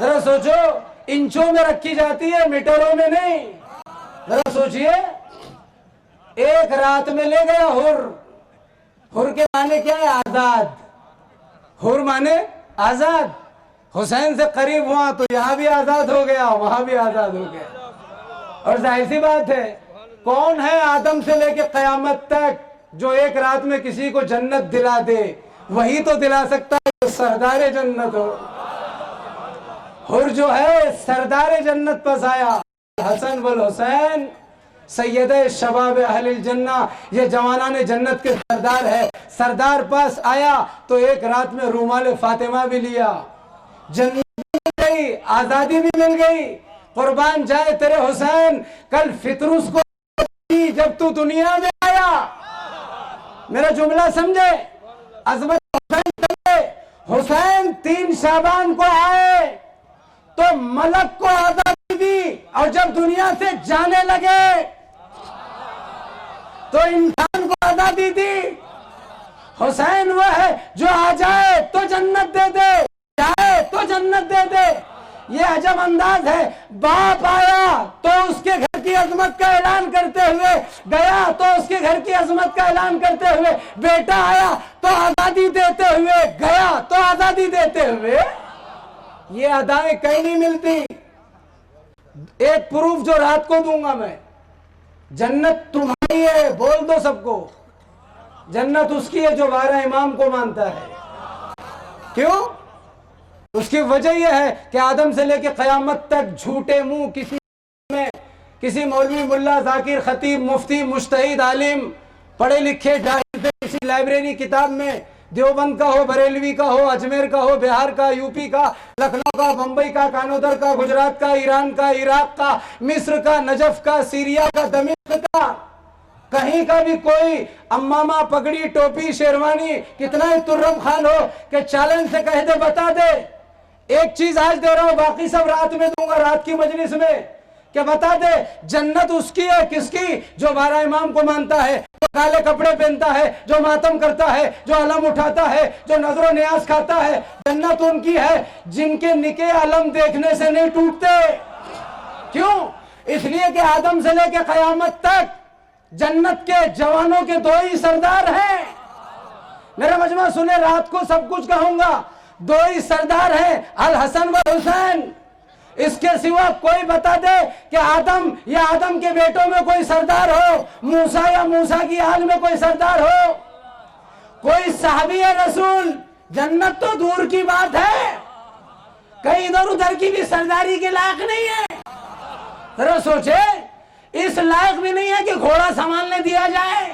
ذرا سوچو انچوں میں رکھی جاتی ہے میٹروں میں نہیں. ذرا سوچئے ایک رات میں لے گیا حر کے معنی کیا ہے؟ آزاد. حر معنی آزاد. حسین سے قریب ہوا تو یہاں بھی آزاد ہو گیا وہاں بھی آزاد ہو گیا. اور ظاہر سی بات ہے کون ہے آدم سے لے کے قیامت تک جو ایک رات میں کسی کو جنت دلا دے؟ وہی تو دلا سکتا ہے جو سردار جنت ہو. حر جو ہے سردار جنت پاس آیا. حسن والحسین سید شباب اہل الجنہ، یہ جوانان جنت کے سردار ہے. سردار پاس آیا تو ایک رات میں رومال فاطمہ بھی لیا. جنت بھی مل گئی، آزادی بھی مل گئی. قربان جائے تیرے حسین. کل فطرس کو جب تو دنیا میں آیا، میرا جملہ سمجھے، عظمت حسین سمجھے. حسین 3 شعبان کو آئے تو ملک کو آزادی دی، اور جب دنیا سے جانے لگے تو انسان کو آزادی دی. حسین وہ ہے جو آ جائے تو جنت دے دے، جائے تو جنت دے دے. یہ عجب انداز ہے. باپ آیا تو اس کے گھر کی عظمت کا اعلان کرتے ہوئے گیا، تو اس کے گھر کی عظمت کا اعلان کرتے ہوئے بیٹا آیا تو آزادی دیتے ہوئے گیا، تو آزادی دیتے ہوئے. یہ ادائیں کہیں نہیں ملتی. ایک پروف جو رات کو دوں گا میں، جنت تمہاری ہے بول دو سب کو. جنت اس کی ہے جو 12 امام کو مانتا ہے. کیوں؟ اس کی وجہ یہ ہے کہ آدم سے لے کے قیامت تک جھوٹے منہ کسی مولوی ملا ذاکر خطیب مفتی مجتہد عالم پڑھے لکھے جاہل سے کسی لائبریری کتاب میں دیوبند کا ہو، بریلوی کا ہو، اجمیر کا ہو، بہار کا، یوپی کا، لکھنؤ کا، بمبئی کا، کانودر کا، گجرات کا، ایران کا، عراق کا، مصر کا، نجف کا، سیریا کا، دمشق کا، کہیں کا بھی کوئی امامہ پگڑی ٹوپی شیروانی کتنا ہی ترم خان ہو کہ چیلنج سے کہہ دے بتا دے. ایک چیز آج دے رہا ہوں، باقی سب رات میں دوں گا، رات کی مجلس میں، کہ بتا دے جنت اس کی ہے کس کی؟ جو 12 امام کو مانتا ہے، جو کالے کپڑے پہنتا ہے، جو ماتم کرتا ہے، جو علم اٹھاتا ہے، جو نظر و نیاز کھاتا ہے. جنت ان کی ہے جن کے نکے علم دیکھنے سے نہیں ٹوٹتے. کیوں؟ اس لیے کہ آدم سے لے کے قیامت تک جنت کے جوانوں کے 2 ہی سردار ہیں. میرا مجمع سنے، رات کو سب کچھ کہوں گا. 2 ہی سردار ہیں، الحسن والحسین. اس کے سوا کوئی بتا دے کہ آدم یا آدم کے بیٹوں میں کوئی سردار ہو، موسیٰ یا موسیٰ کی آل میں کوئی سردار ہو، کوئی صحابی رسول. جنت تو دور کی بات ہے، کہیں ادھر ادھر کی بھی سرداری کے لائق نہیں ہے. ذرا سوچے، اس لائق بھی نہیں ہے کہ گھوڑا سنبھالنے دیا جائے.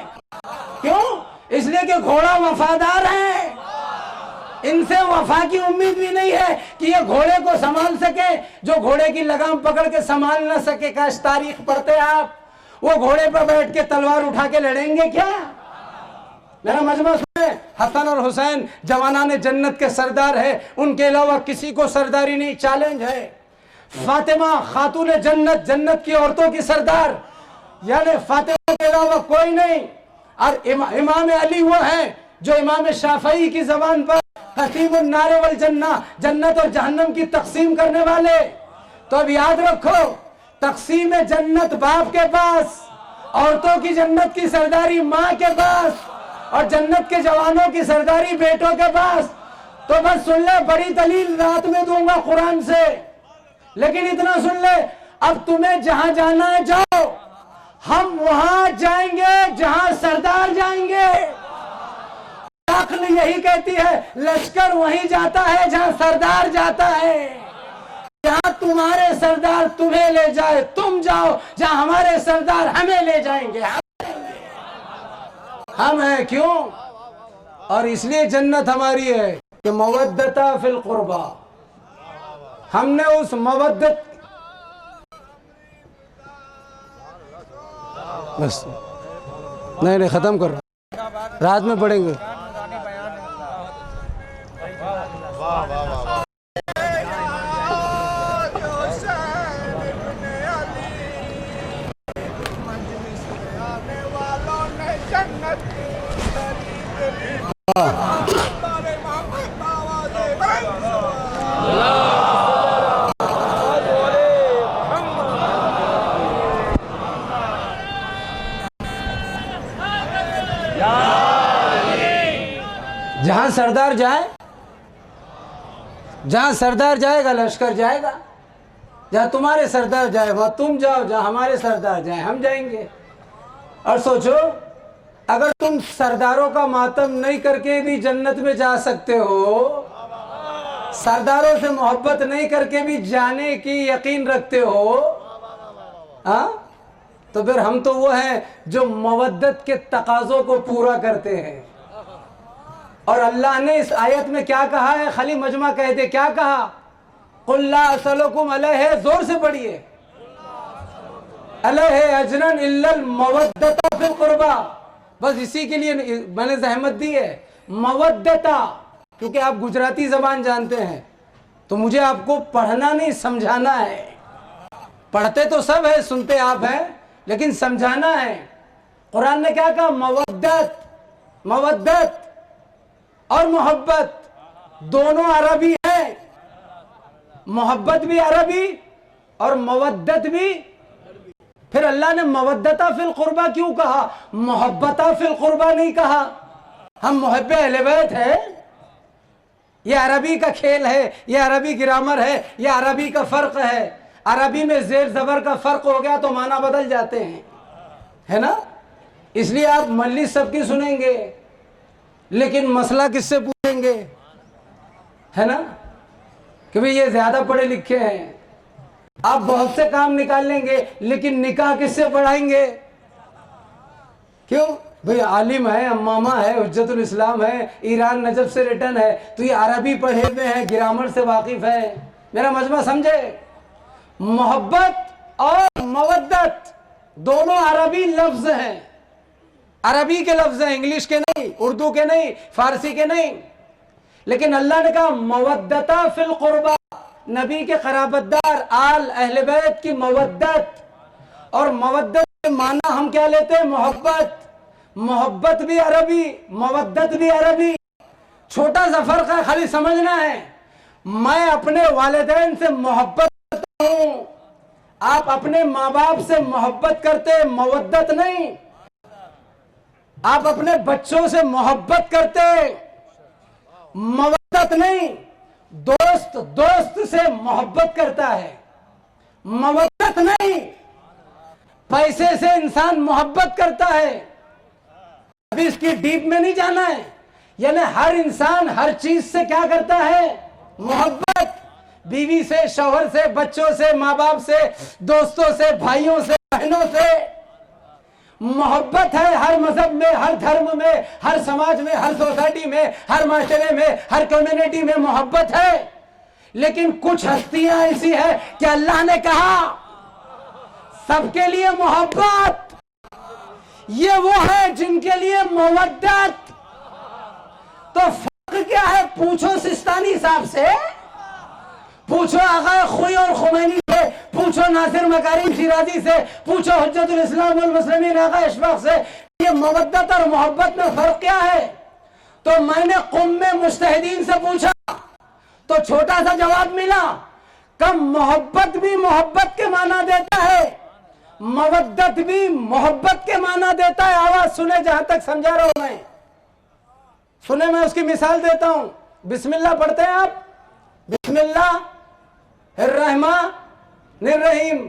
کیوں؟ اس لیے کہ گھوڑا وفادار ہے. ان سے وفا کی امید بھی نہیں ہے کہ یہ گھوڑے کو سنبھال سکے. جو گھوڑے کی لگام پکڑ کے سنبھال نہ سکے، کاش تاریخ پڑھتے آپ، وہ گھوڑے پر بیٹھ کے تلوار اٹھا کے لڑیں گے کیا؟ میرا مجمع سنے، حسن اور حسین جوانان جنت کے سردار ہے، ان کے علاوہ کسی کو سرداری نہیں. چیلنج ہے. فاطمہ خاتون جنت، جنت کی عورتوں کی سردار، یعنی فاطمہ کے علاوہ کوئی نہیں. اور امام علی وہ ہیں جو امام شافعی کی زبان پر قسیم النار والجنہ، جنت اور جہنم کی تقسیم کرنے والے. تو اب یاد رکھو، تقسیم جنت باپ کے پاس، عورتوں کی جنت کی سرداری ماں کے پاس، اور جنت کے جوانوں کی سرداری بیٹوں کے پاس. تو بس سن لے، بڑی دلیل رات میں دوں گا قرآن سے، لیکن اتنا سن لے، اب تمہیں جہاں جانا ہے جاؤ، ہم وہاں جائیں گے جہاں سردار جائیں گے. عقل یہی کہتی ہے لشکر وہیں جاتا ہے جہاں سردار جاتا ہے. جہاں تمہارے سردار تمہیں لے جائے تم جاؤ، جہاں ہمارے سردار ہمیں لے جائیں گے ہم ہیں. کیوں؟ اور اس لیے جنت ہماری ہے کہ مودتا فی القربہ. ہم نے اس مودت، بس نہیں ختم کر رہا، رات میں پڑھیں گے. سردار جائے، جہاں سردار جائے گا لشکر جائے گا، جہاں تمہارے سردار جائے وہاں تم جاؤ، جہاں ہمارے سردار جائیں ہم جائیں گے۔ اور سوچو اگر تم سرداروں کا ماتم نہیں کر کے بھی جنت میں جا سکتے ہو، سرداروں سے محبت نہیں کر کے بھی جانے کی یقین رکھتے ہو، ہاں تو پھر ہم تو وہ ہیں جو مودت کے تقاضوں کو پورا کرتے ہیں۔ اور اللہ نے اس آیت میں کیا کہا ہے؟ خلی مجمع کہہ دے، کیا کہا؟ قُلْ لَا أَسْأَلُكُمْ عَلَيْهِ، زور سے پڑھیے، عَلَيْهِ أَجْرًا إِلَّا الْمَوَدَّةَ فِي الْقُرْبَى، بس اسی کے لیے میں نے زحمت دی ہے، مودتا، کیونکہ آپ گجراتی زبان جانتے ہیں تو مجھے آپ کو پڑھنا نہیں سمجھانا ہے۔ پڑھتے تو سب ہے، سنتے آپ ہیں، لیکن سمجھانا ہے۔ قرآن نے کیا کہا؟ مودت، مودت اور محبت دونوں عربی ہیں، محبت بھی عربی اور مودت بھی۔ پھر اللہ نے مودتا فی القربہ کیوں کہا؟ محبتا فی القربہ نہیں کہا؟ ہم محب اہل بیت ہیں، یہ عربی کا کھیل ہے، یہ عربی گرامر ہے، یہ عربی کا فرق ہے۔ عربی میں زیر زبر کا فرق ہو گیا تو معنی بدل جاتے ہیں، ہے نا؟ اس لیے آپ مجلس سب کی سنیں گے لیکن مسئلہ کس سے پوچھیں گے، ہے نا؟ کہ بھئی یہ زیادہ پڑھے لکھے ہیں۔ آپ بہت سے کام نکال لیں گے لیکن نکاح کس سے پڑھائیں گے؟ کیوں؟ بھئی عالم ہے، امامہ ہے، حجت الاسلام ہے، ایران نجف سے ریٹن ہے تو یہ عربی پڑھے ہوئے ہیں، گرامر سے واقف ہے۔ میرا مجمع سمجھے؟ محبت اور مودت دونوں عربی لفظ ہیں، عربی کے لفظ ہیں، انگلش کے نہیں، اردو کے نہیں، فارسی کے نہیں۔ لیکن اللہ نے کہا مودتا فی القربہ، نبی کے قرابت دار آل اہل بیت کی مودت، اور مودت کے معنی ہم کیا لیتے ہیں؟ محبت۔ محبت بھی عربی، مودت بھی عربی، چھوٹا سا فرق ہے، خالی سمجھنا ہے۔ میں اپنے والدین سے محبت کرتا ہوں، آپ اپنے ماں باپ سے محبت کرتے، مودت نہیں۔ آپ اپنے بچوں سے محبت کرتے، مودت نہیں۔ دوست دوست سے محبت کرتا ہے، مودت نہیں۔ پیسے سے انسان محبت کرتا ہے، ابھی اس کی ڈیپ میں نہیں جانا ہے۔ یعنی ہر انسان ہر چیز سے کیا کرتا ہے؟ محبت۔ بیوی سے، شوہر سے، بچوں سے، ماں باپ سے، دوستوں سے، بھائیوں سے، بہنوں سے محبت ہے۔ ہر مذہب میں، ہر دھرم میں، ہر سماج میں، ہر سوسائٹی میں، ہر معاشرے میں، ہر کمیونٹی میں محبت ہے۔ لیکن کچھ ہستیاں ایسی ہیں کہ اللہ نے کہا سب کے لیے محبت، یہ وہ ہے جن کے لیے مودت۔ تو فرق کیا ہے؟ پوچھو سستانی صاحب سے، پوچھو آغا خوئی اور خمینی سے، پوچھو ناصر مکارم شیرازی سے، پوچھو حجت الاسلام والمسلمین آغا اشفاق سے، یہ مودت اور محبت میں فرق کیا ہے؟ تو میں نے قم میں مجتہدین سے پوچھا تو چھوٹا سا جواب ملا، کم محبت بھی محبت کے معنی دیتا ہے، مودت بھی محبت کے معنی دیتا ہے۔ آواز سنے جہاں تک سمجھا رہا ہوں میں، سنے میں اس کی مثال دیتا ہوں۔ بسم اللہ پڑھتے ہیں آپ؟ بسم اللہ الرحمن الرحیم،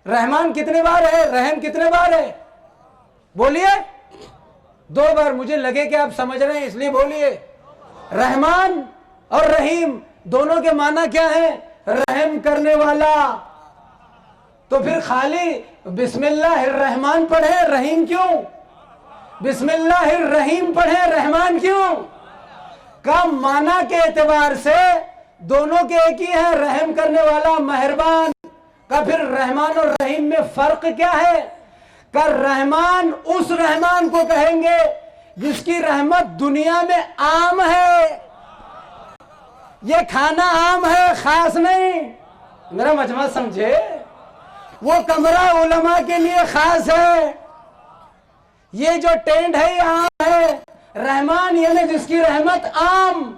رحمان کتنے بار ہے؟ رحم کتنے بار ہے؟ بولیے، 2 بار۔ مجھے لگے کہ آپ سمجھ رہے ہیں اس لیے بولیے۔ رحمان اور رحیم دونوں کے معنی کیا ہیں؟ رحم کرنے والا۔ تو پھر خالی بسم اللہ الرحمن پڑھے، رحیم کیوں؟ بسم اللہ الرحیم پڑھے، رحمان کیوں؟ کا معنی کے اعتبار سے دونوں کے ایک ہی ہے، رحم کرنے والا، مہربان۔ کا پھر رحمان اور رحیم میں فرق کیا ہے؟ کا رحمان اس رحمان کو کہیں گے جس کی رحمت دنیا میں عام ہے، یہ کھانا عام ہے، خاص نہیں۔ میرا مجمع سمجھے؟ وہ کمرہ علماء کے لیے خاص ہے، یہ جو ٹینٹ ہے یہ عام ہے۔ رحمان یعنی جس کی رحمت عام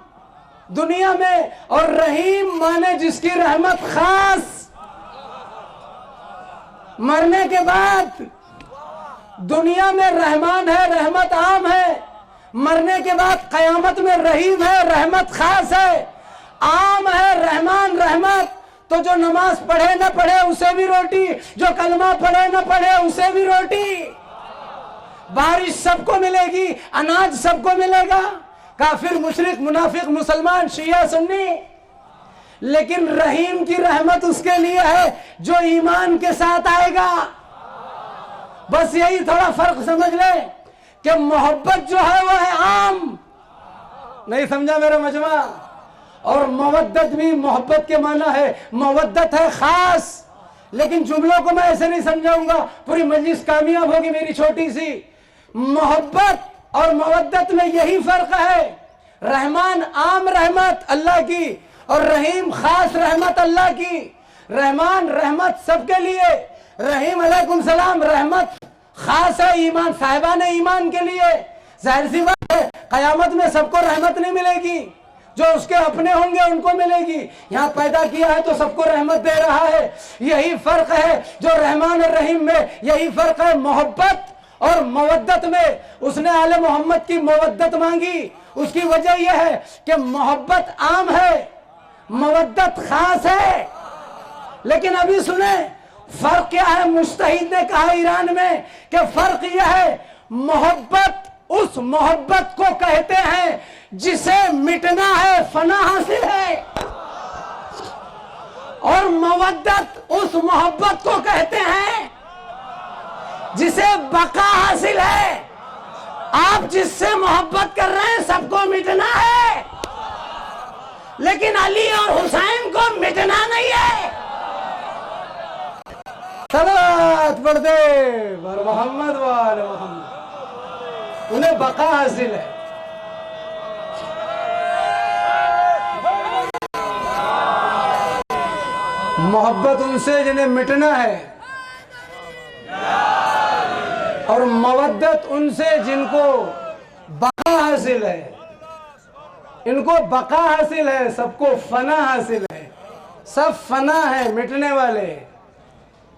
دنیا میں، اور رحیم مانے جس کی رحمت خاص مرنے کے بعد۔ دنیا میں رحمان ہے، رحمت عام ہے، مرنے کے بعد قیامت میں رحیم ہے، رحمت خاص ہے، عام ہے، رحمان رحمت. تو جو نماز پڑھے نہ پڑھے اسے بھی روٹی، جو کلمہ پڑھے نہ پڑھے اسے بھی روٹی. بارش سب کو ملے گی، اناج سب کو ملے گا، کافر مشرک منافق مسلمان شیعہ سنی. لیکن رحیم کی رحمت اس کے لیے ہے جو ایمان کے ساتھ آئے گا. بس یہی تھوڑا فرق سمجھ لے کہ محبت جو ہے وہ ہے عام. نہیں سمجھا میرا مجمع؟ اور مودت بھی محبت کے معنی ہے، مودت ہے خاص. لیکن جملوں کو میں ایسے نہیں سمجھاؤں گا، پوری مجلس کامیاب ہوگی میری چھوٹی سی. محبت اور مودت میں یہی فرق ہے. رحمان عام رحمت اللہ کی اور رحیم خاص رحمت اللہ کی. رحمان رحمت سب کے لیے، رحیم علیکم السلام رحمت خاص ہے ایمان صاحبان ایمان کے لیے. ظاہر سی بات ہے قیامت میں سب کو رحمت نہیں ملے گی، جو اس کے اپنے ہوں گے ان کو ملے گی. یہاں پیدا کیا ہے تو سب کو رحمت دے رہا ہے. یہی فرق ہے جو رحمان اور رحیم میں، یہی فرق ہے محبت اور مودت میں. اس نے آل محمد کی مودت مانگی، اس کی وجہ یہ ہے کہ محبت عام ہے، مودت خاص ہے. لیکن ابھی سنیں فرق کیا ہے. مجتہد نے کہا ایران میں کہ فرق یہ ہے محبت اس محبت کو کہتے ہیں جسے مٹنا ہے، فنا حاصل ہے، اور مودت اس محبت کو کہتے ہیں جسے بقا حاصل ہے. آپ جس سے محبت کر رہے ہیں سب کو مٹنا ہے، لیکن علی اور حسین کو مٹنا نہیں ہے. صلوات پڑھ دے بر محمد و آل محمد. انہیں بقا حاصل ہے. محبت ان سے جنہیں مٹنا ہے، اور مودت ان سے جن کو بقا حاصل ہے. ان کو بقا حاصل ہے، سب کو فنا حاصل ہے. سب فنا ہے، مٹنے والے.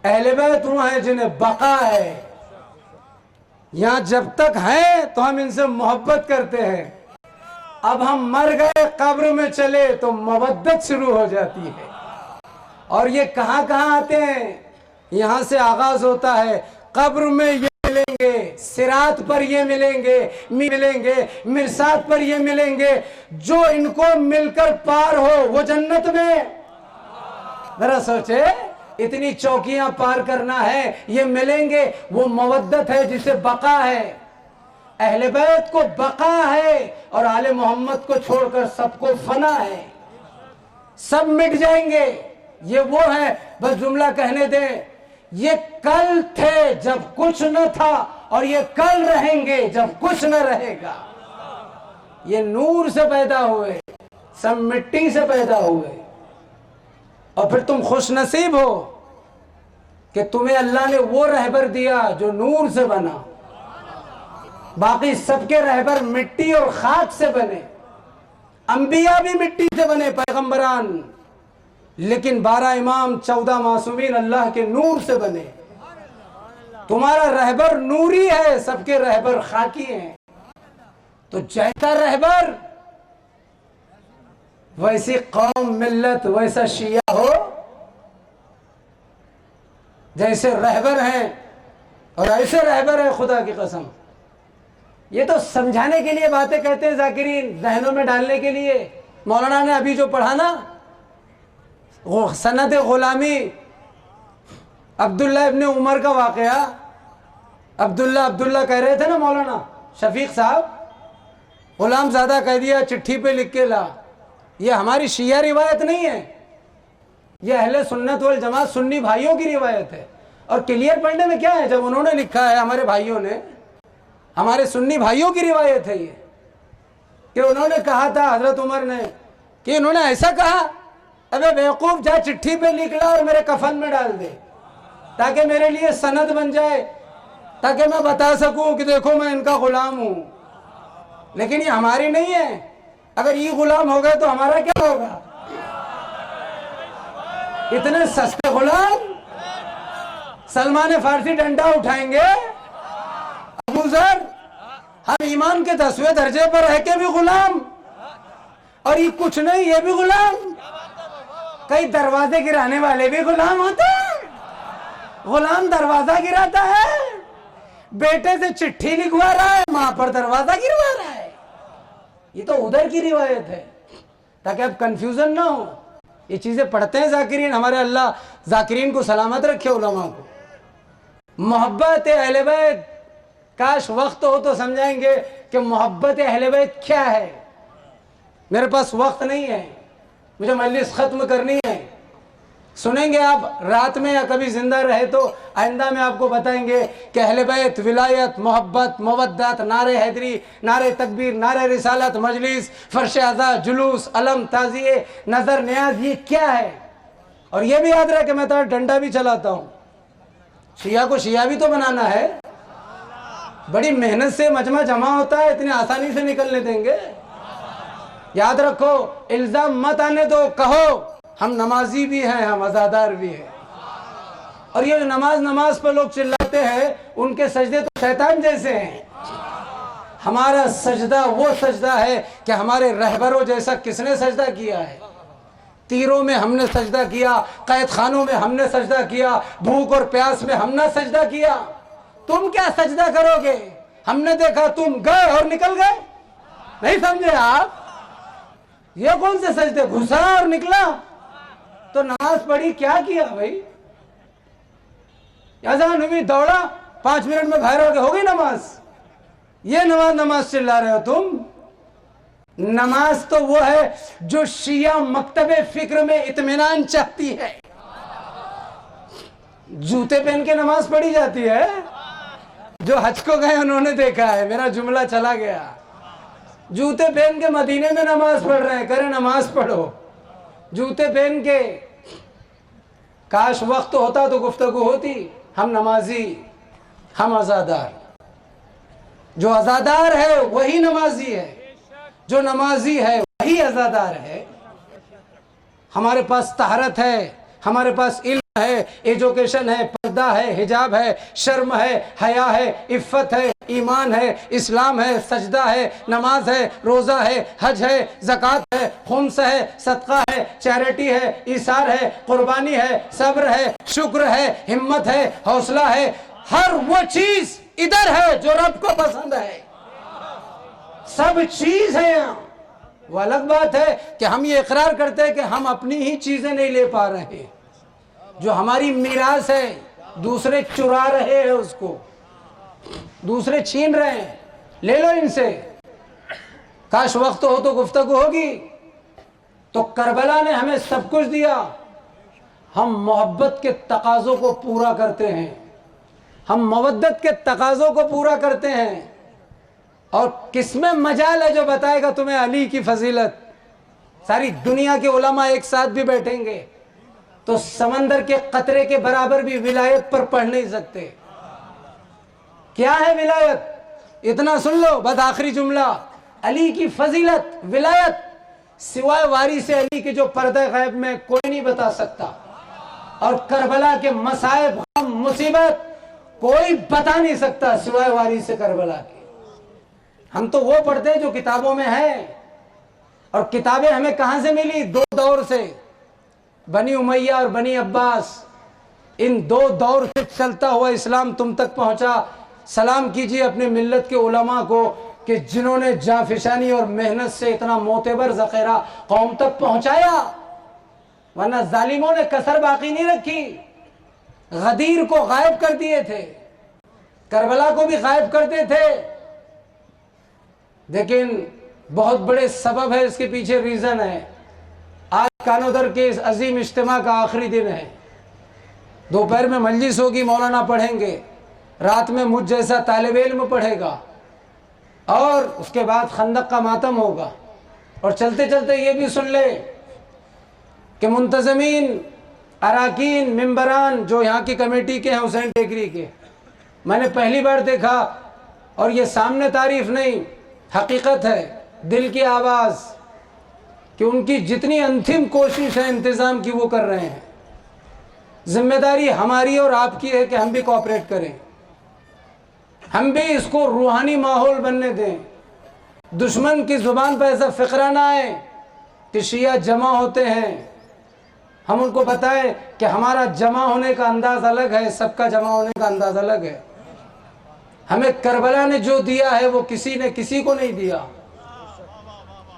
اہل بیت وہ ہیں جنہیں بقا ہے. یہاں جب تک ہیں تو ہم ان سے محبت کرتے ہیں. اب ہم مر گئے قبر میں چلے تو مودت شروع ہو جاتی ہے. اور یہ کہاں کہاں آتے ہیں؟ یہاں سے آغاز ہوتا ہے. قبر میں یہ ملیں گے، صراط پر یہ ملیں گے، مرصاد پر یہ ملیں گے. جو ان کو مل کر پار ہو وہ جنت میں. ذرا سوچے، اتنی چوکیاں پار کرنا ہے، یہ ملیں گے. وہ مودت ہے جسے بقا ہے. اہل بیت کو بقا ہے اور آل محمد کو چھوڑ کر سب کو فنا ہے. سب مٹ جائیں گے. یہ وہ ہے، بس جملہ کہنے دیں، یہ کل تھے جب کچھ نہ تھا، اور یہ کل رہیں گے جب کچھ نہ رہے گا. یہ نور سے پیدا ہوئے، سب مٹی سے پیدا ہوئے. اور پھر تم خوش نصیب ہو کہ تمہیں اللہ نے وہ رہبر دیا جو نور سے بنا. باقی سب کے رہبر مٹی اور خاک سے بنے. انبیاء بھی مٹی سے بنے، پیغمبران. لیکن 12 امام 14 معصومین اللہ کے نور سے بنے. تمہارا رہبر نوری ہے، سب کے رہبر خاکی ہیں. تو جیسا رہبر ویسی قوم ملت، ویسا شیعہ ہو. جیسے رہبر ہیں اور ایسے رہبر ہے، خدا کی قسم. یہ تو سمجھانے کے لیے باتیں کہتے ہیں ذاکرین، ذہنوں میں ڈالنے کے لیے. مولانا نے ابھی جو پڑھا نا سند غلامی، عبداللہ ابن عمر کا واقعہ. عبداللہ کہہ رہے تھے نا مولانا شفیق صاحب، غلام زادہ کہہ دیا چٹھی پہ لکھ کے لا. یہ ہماری شیعہ روایت نہیں ہے، یہ اہل سنت والجماعت سنی بھائیوں کی روایت ہے. اور کلیئر پڑھنے میں کیا ہے؟ جب انہوں نے لکھا ہے، ہمارے بھائیوں نے، ہمارے سنی بھائیوں کی روایت ہے یہ، کہ انہوں نے کہا تھا حضرت عمر نے، کہ انہوں نے ایسا کہا، ابے بیوقوف جا چٹھی پہ لکھ لا اور میرے کفن میں ڈال دے، تاکہ میرے لیے سند بن جائے، تاکہ میں بتا سکوں کہ دیکھو میں ان کا غلام ہوں. لیکن یہ ہماری نہیں ہے. اگر یہ غلام ہو گئے تو ہمارا کیا ہوگا؟ اتنے سستے غلام. سلمان فارسی ڈنڈا اٹھائیں گے، ابو ذر ہم ایمان کے 10ویں درجے پر رہ کے بھی غلام، اور یہ کچھ نہیں یہ بھی غلام۔ کئی دروازے گرانے والے بھی غلام ہوتے ہیں۔ غلام دروازہ گراتا ہے، بیٹے سے چٹھی لکھوا رہا ہے، ماں پر دروازہ گروا رہا ہے۔ یہ تو ادھر کی روایت ہے، تاکہ اب کنفیوژن نہ ہو۔ یہ چیزیں پڑھتے ہیں ذاکرین، ہمارے اللہ ذاکرین کو سلامت رکھے، علماء کو۔ محبت اہل بیت، کاش وقت ہو تو سمجھائیں گے کہ محبت اہل بیت کیا ہے۔ میرے پاس وقت نہیں ہے، مجھے مجلس ختم کرنی ہے۔ سنیں گے آپ رات میں یا کبھی زندہ رہے تو آئندہ میں آپ کو بتائیں گے کہ اہل بیت، ولایت، محبت، مودت، نعرہ حیدری، نعرہ تکبیر، نعرہ رسالت، مجلس، فرش عزا، جلوس، علم، تعزیے، نظر نیاز، یہ کیا ہے۔ اور یہ بھی یاد رہے کہ میں تو ڈنڈا بھی چلاتا ہوں، شیعہ کو شیعہ بھی تو بنانا ہے۔ بڑی محنت سے مجمع جمع ہوتا ہے، اتنی آسانی سے نکلنے دیں گے؟ یاد رکھو، الزام مت آنے دو، کہو ہم نمازی بھی ہیں، ہم عزادار بھی ہیں۔ اور یہ جو نماز پر لوگ چلاتے ہیں، ان کے سجدے تو شیطان جیسے ہیں۔ ہمارا سجدہ وہ سجدہ ہے کہ ہمارے رہبروں جیسا کس نے سجدہ کیا ہے؟ تیروں میں ہم نے سجدہ کیا، قید خانوں میں ہم نے سجدہ کیا، بھوک اور پیاس میں ہم نے سجدہ کیا۔ تم کیا سجدہ کرو گے؟ ہم نے دیکھا تم گئے اور نکل گئے، نہیں سمجھے آپ؟ یہ کون سے سجدے؟ گھسا اور نکلا۔ تو نماز پڑھی، کیا کیا بھائی؟ اذان ہوئی، دوڑا، 5 منٹ میں باہر ہو گئی نماز۔ یہ نماز چلا رہے ہو تم؟ نماز تو وہ ہے جو شیعہ مکتب فکر میں اطمینان چاہتی ہے۔ جوتے پہن کے نماز پڑھی جاتی ہے، جو حج کو گئے انہوں نے دیکھا ہے، میرا جملہ چلا گیا۔ جوتے پہن کے مدینے میں نماز پڑھ رہے ہیں، کرے نماز پڑھو جوتے پہن کے۔ کاش وقت ہوتا تو گفتگو ہوتی۔ ہم نمازی، ہم عزادار۔ جو عزادار ہے وہی نمازی ہے، جو نمازی ہے وہی عزادار ہے۔ ہمارے پاس طہارت ہے، ہمارے پاس علم ہے، ایجوکیشن ہے، پردہ ہے، حجاب ہے، شرم ہے، حیا ہے، عفت ہے، ایمان ہے، اسلام ہے، سجدہ ہے، نماز ہے، روزہ ہے، حج ہے، زکوٰۃ ہے، خمس ہے، صدقہ ہے، چیریٹی ہے، ایثار ہے، قربانی ہے، صبر ہے، شکر ہے، ہمت ہے، حوصلہ ہے۔ ہر وہ چیز ادھر ہے جو رب کو پسند ہے، سب چیز ہے یہاں۔ وہ الگ بات ہے کہ ہم یہ اقرار کرتے ہیں کہ ہم اپنی ہی چیزیں نہیں لے پا رہے ہیں، جو ہماری میراث ہے دوسرے چرا رہے ہیں، اس کو دوسرے چھین رہے ہیں، لے لو ان سے۔ کاش وقت ہو تو گفتگو ہوگی۔ تو کربلا نے ہمیں سب کچھ دیا، ہم محبت کے تقاضوں کو پورا کرتے ہیں، ہم مودت کے تقاضوں کو پورا کرتے ہیں۔ اور کس میں مجال ہے جو بتائے گا تمہیں علی کی فضیلت؟ ساری دنیا کے علماء ایک ساتھ بھی بیٹھیں گے تو سمندر کے قطرے کے برابر بھی ولایت پر پڑھ نہیں سکتے۔ کیا ہے ولایت؟ اتنا سن لو، بس آخری جملہ۔ علی کی فضیلت، ولایت، سوائے وارث علی کے جو پردہ غیب میں کوئی نہیں بتا سکتا، اور کربلا کے مصائب، غم، مصیبت کوئی بتا نہیں سکتا سوائے وارث کربلا کے۔ ہم تو وہ پڑھتے ہیں جو کتابوں میں ہے، اور کتابیں ہمیں کہاں سے ملی؟ 2 دور سے، بنی امیہ اور بنی عباس۔ ان 2 دور سے چلتا ہوا اسلام تم تک پہنچا۔ سلام کیجئے اپنے ملت کے علماء کو کہ جنہوں نے جانفشانی اور محنت سے اتنا معتبر ذخیرہ قوم تک پہنچایا، ورنہ ظالموں نے کسر باقی نہیں رکھی۔ غدیر کو غائب کر دیے تھے، کربلا کو بھی غائب کرتے تھے، لیکن بہت بڑے سبب ہے اس کے پیچھے، ریزن ہے۔ آج کانودر کے اس عظیم اجتماع کا آخری دن ہے، دوپہر میں مجلس ہوگی، مولانا پڑھیں گے، رات میں مجھ جیسا طالب علم پڑھے گا، اور اس کے بعد خندق کا ماتم ہوگا۔ اور چلتے چلتے یہ بھی سن لے کہ منتظمین، اراکین، ممبران جو یہاں کی کمیٹی کے ہیں حسین ٹیکری کے، میں نے پہلی بار دیکھا، اور یہ سامنے تعریف نہیں، حقیقت ہے، دل کی آواز، کہ ان کی جتنی انتھم کوشش ہے انتظام کی وہ کر رہے ہیں۔ ذمہ داری ہماری اور آپ کی ہے کہ ہم بھی کوآپریٹ کریں۔ ہم بھی اس کو روحانی ماحول بننے دیں. دشمن کی زبان پہ ایسا فقرہ نہ آئے کہ شیعہ جمع ہوتے ہیں. ہم ان کو بتائیں کہ ہمارا جمع ہونے کا انداز الگ ہے، سب کا جمع ہونے کا انداز الگ ہے. ہمیں کربلا نے جو دیا ہے وہ کسی نے کسی کو نہیں دیا.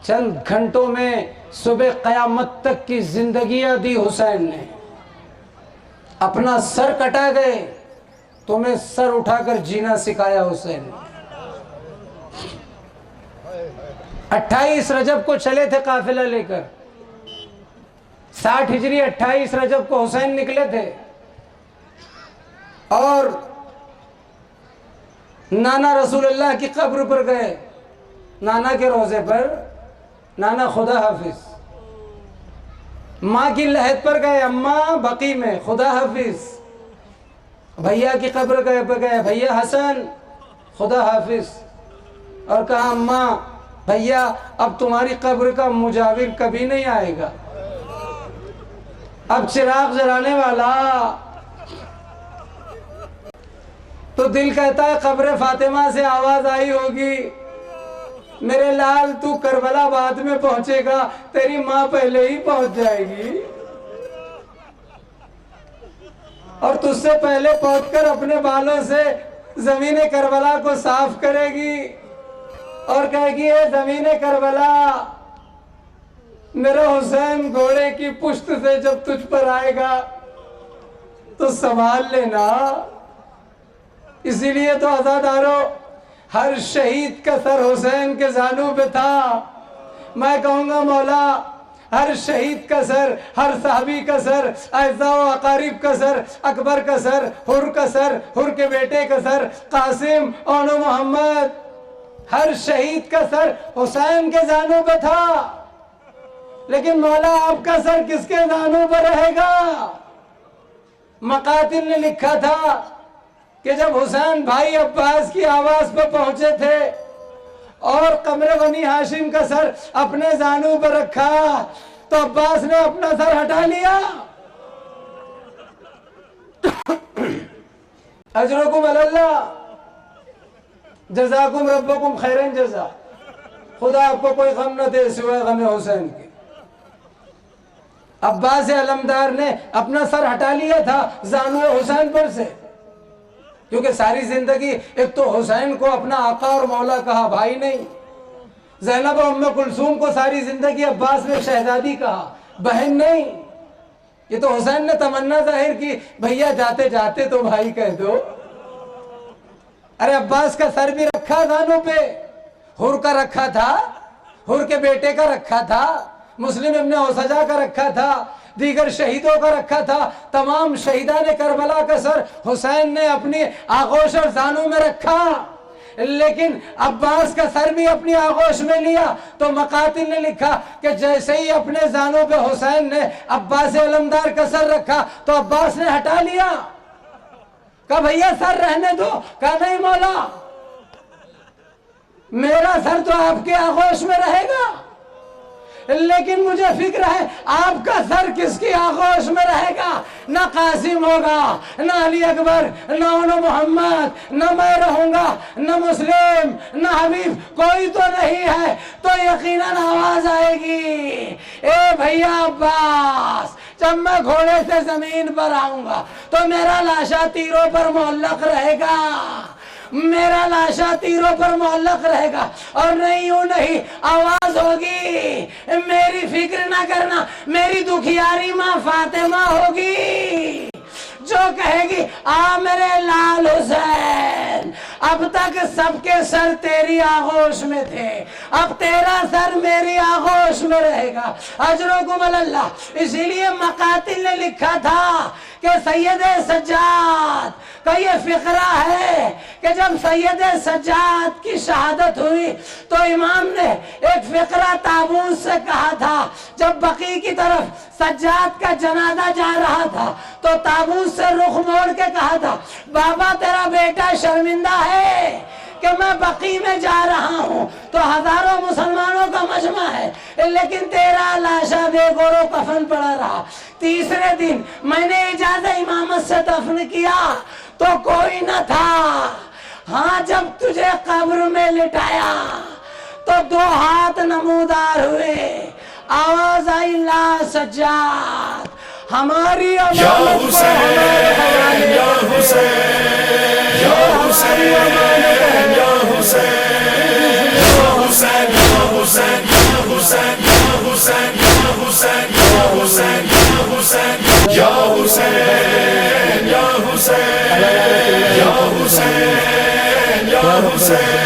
چند گھنٹوں میں صبح قیامت تک کی زندگیاں دی حسین نے. اپنا سر کٹا گئے، تمہیں سر اٹھا کر جینا سکھایا حسین نے. 28 رجب کو چلے تھے قافلہ لے کر. 60 ہجری 28 رجب کو حسین نکلے تھے اور نانا رسول اللہ کی قبر پر گئے. نانا کے روضے پر، نانا خدا حافظ. ماں کی لحد پر گئے، اماں بقی میں خدا حافظ. بھیا کی قبر گئے بھیا حسن خدا حافظ. اور کہا اماں بھیا اب تمہاری قبر کا مجاور کبھی نہیں آئے گا، اب چراغ جلانے والا. تو دل کہتا ہے قبر فاطمہ سے آواز آئی ہوگی، میرے لال تو کربلا بعد میں پہنچے گا، تیری ماں پہلے ہی پہنچ جائے گی اور تجھ سے پہلے پہنچ کر اپنے بالوں سے زمین کربلا کو صاف کرے گی اور کہے گی اے زمین کربلا، میرا حسین گھوڑے کی پشت سے جب تجھ پر آئے گا تو سنبھال لینا. اسی لیے تو عزادارو، ہر شہید کا سر حسین کے زانوں پہ تھا. میں کہوں گا مولا، ہر شہید کا سر، ہر صحابی کا سر، اعزاء و اقارب کا سر، اکبر کا سر، حر کا سر، حر کے بیٹے کا سر، قاسم، اون محمد، ہر شہید کا سر حسین کے زانوں پہ تھا. لیکن مولا آپ کا سر کس کے زانوں پر رہے گا؟ مقاتل نے لکھا تھا کہ جب حسین بھائی عباس کی آواز پر پہنچے تھے اور قمر بنی ہاشم کا سر اپنے زانوں پر رکھا تو عباس نے اپنا سر ہٹا لیا. اجرکم اللہ، جزاکم ربکم خیرن جزا. خدا آپ کو کوئی غم نہ دے سوائے غم حسین کے. عباس علمدار نے اپنا سر ہٹا لیا تھا زانو حسین پر سے، کیونکہ ساری زندگی ایک تو حسین کو اپنا آقا اور مولا کہا، بھائی نہیں. زینب و ام کلثوم کو ساری زندگی عباس نے شہزادی کہا، بہن نہیں. یہ تو حسین نے تمنا ظاہر کی، بھیا جاتے جاتے تو بھائی کہہ دو. ارے عباس کا سر بھی رکھا زانوں پہ، حر کا رکھا تھا، حر کے بیٹے کا رکھا تھا، مسلم ابن اوسجا کا رکھا تھا، دیگر شہیدوں کا رکھا تھا. تمام شہیدان کربلا کا سر حسین نے اپنی آغوش اور زانوں میں رکھا. لیکن عباس کا سر بھی اپنی آغوش میں لیا تو مقاتل نے لکھا کہ جیسے ہی اپنے زانوں پہ حسین نے عباس علمدار کا سر رکھا تو عباس نے ہٹا لیا. کہا بھیا سر رہنے دو. کہا نہیں مولا، میرا سر تو آپ کے آغوش میں رہے گا، لیکن مجھے فکر ہے آپ کا سر کس کی آغوش میں رہے گا. نہ قاسم ہوگا، نہ علی اکبر، نہ اون محمد، نہ میں رہوں گا، نہ مسلم، نہ حبیب، کوئی تو نہیں ہے. تو یقیناً آواز آئے گی، اے بھیا عباس، جب میں گھوڑے سے زمین پر آؤں گا تو میرا لاشا تیروں پر معلق رہے گا، میرا لاشا تیروں پر معلق رہے گا. اور نہیں یوں نہیں، آواز ہوگی، میری فکر نہ کرنا، میری دکھیاری ماں فاطمہ ہوگی جو کہے گی آ میرے لال حسین، اب تک سب کے سر تیری آغوش میں تھے، اب تیرا سر میری آغوش میں رہے گا. اجرکم اللہ. اسی لیے مقاتل نے لکھا تھا کہ سید سجاد کا یہ فقرہ ہے کہ جب سید سجاد کی شہادت ہوئی تو امام نے ایک فقرہ تابوت سے کہا تھا. جب بقی کی طرف سجاد کا جنازہ جا رہا تھا تو تابوت سے رخ موڑ کے کہا تھا، بابا تیرا بیٹا شرمندہ ہے کہ میں بقی میں جا رہا ہوں تو ہزاروں مسلمانوں کا مجمع ہے، لیکن تیرا لاشا بے گور و کفن پڑا رہا. تیسرے دن میں نے اجازت امامت سے دفن کیا تو کوئی نہ تھا، ہاں جب تجھے قبر میں لٹایا تو 2 ہاتھ نمودار ہوئے، آواز آئی لا سجاد، ہماری یا امانت کو حسین ہمارے حوالے یا حسین یا حسین یا حسین یا حسین یا حسین یا حسین یا حسین یا حسین یا حسین یا حسین یا حسین یا حسین یا حسین یا حسین